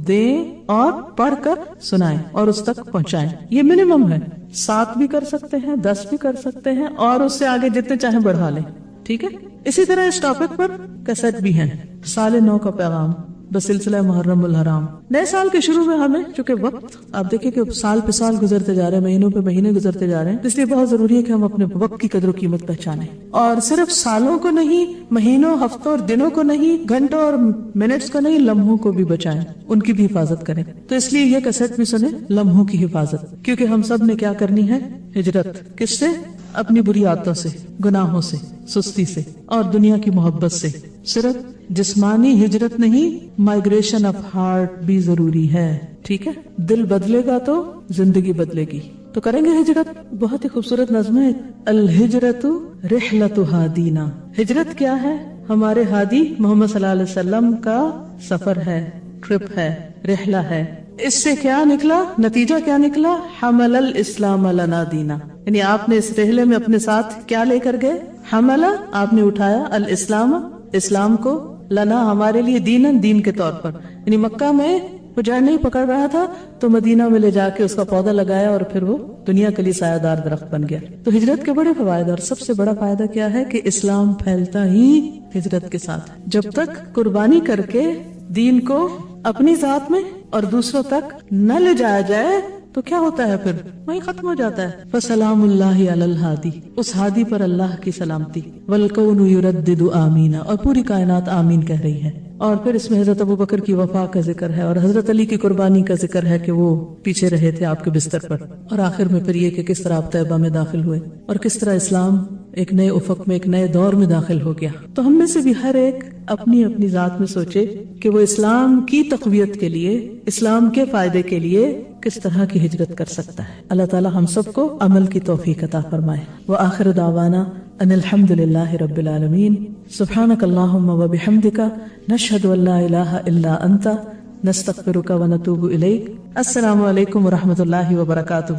دیں اور پڑھ کر سنائیں اور اس تک پہنچائیں. یہ منیمم ہے، 7 بھی کر سکتے ہیں، 10 بھی کر سکتے ہیں، اور اس سے آگے جتنے چاہیں بڑھا لیں. ٹھیک ہے. اسی طرح اس ٹاپک پر کیسٹ بھی ہیں، سال نو کا پیغام بسلسلہ محرم الحرام. نئے سال کے شروع میں ہمیں چونکہ وقت آپ دیکھیں کہ سال پہ سال گزرتے جا رہے ہیں، مہینوں پہ مہینے گزرتے جا رہے ہیں، اس لیے بہت ضروری ہے کہ ہم اپنے وقت کی قدر و قیمت پہچانیں، اور صرف سالوں کو نہیں، مہینوں، ہفتوں اور دنوں کو نہیں، گھنٹوں اور منٹس کو نہیں، لمحوں کو بھی بچائیں، ان کی بھی حفاظت کریں. تو اس لیے یہ کیسٹ بھی سنیں، لمحوں کی حفاظت، کیونکہ ہم سب نے کیا کرنی ہے؟ ہجرت. کس سے؟ اپنی بری عادتوں سے، گناہوں سے، سستی سے اور دنیا کی محبت سے. صرف جسمانی ہجرت نہیں، مائگریشن آف ہارٹ بھی ضروری ہے. ٹھیک ہے. دل بدلے گا تو زندگی بدلے گی. تو کریں گے ہجرت. بہت ہی خوبصورت نظم ہے، الہجرت رحلت ہادینا. ہجرت کیا ہے؟ ہمارے ہادی محمد صلی اللہ علیہ وسلم کا سفر ہے، ٹرپ ہے، رحلہ ہے. اس سے کیا نکلا؟ نتیجہ کیا نکلا؟ حمل الاسلام لنا دینا. یعنی آپ نے اس رحلے میں اپنے ساتھ کیا لے کر گئے؟ حملہ، آپ نے اٹھایا، الاسلام، اسلام کو، لنا، ہمارے لیے، دینن، دین کے طور پر. یعنی مکہ میں وہ جڑ نہیں پکڑ رہا تھا تو مدینہ میں لے جا کے اس کا پودا لگایا اور پھر وہ دنیا کے لیے سایہ دار درخت بن گیا. تو ہجرت کے بڑے فوائد، اور سب سے بڑا فائدہ کیا ہے کہ اسلام پھیلتا ہی ہجرت کے ساتھ. جب تک قربانی کر کے دین کو اپنی ذات میں اور دوسروں تک نہ لے جایا جائے تو کیا ہوتا ہے؟ پھر وہی ختم ہو جاتا ہے. فسلام اللہ علی الہادی، اس ہادی پر اللہ کی سلامتی. والکون یردد آمین، اور پوری کائنات آمین کہہ رہی ہے. اور پھر اس میں حضرت ابو بکر کی وفا کا ذکر ہے، اور حضرت علی کی قربانی کا ذکر ہے کہ وہ پیچھے رہے تھے آپ کے بستر پر. اور آخر میں پھر یہ کہ کس طرح آپ طیبہ میں داخل ہوئے اور کس طرح اسلام ایک نئے افق میں، ایک نئے دور میں داخل ہو گیا. تو ہم میں سے بھی ہر ایک اپنی اپنی ذات میں سوچے کہ وہ اسلام کی تقویت کے لیے، اسلام کے فائدے کے لیے کس طرح کی ہجرت کر سکتا ہے. اللہ تعالی ہم سب کو عمل کی توفیق عطا فرمائے. وآخر دعوانا ان الحمد للہ رب العالمین. سبحانک اللہم وبحمدک، نشہد ان لا الہ الا انت، نستغفرک ونتوب الیک. السلام علیکم ورحمۃ اللہ وبرکاتہ.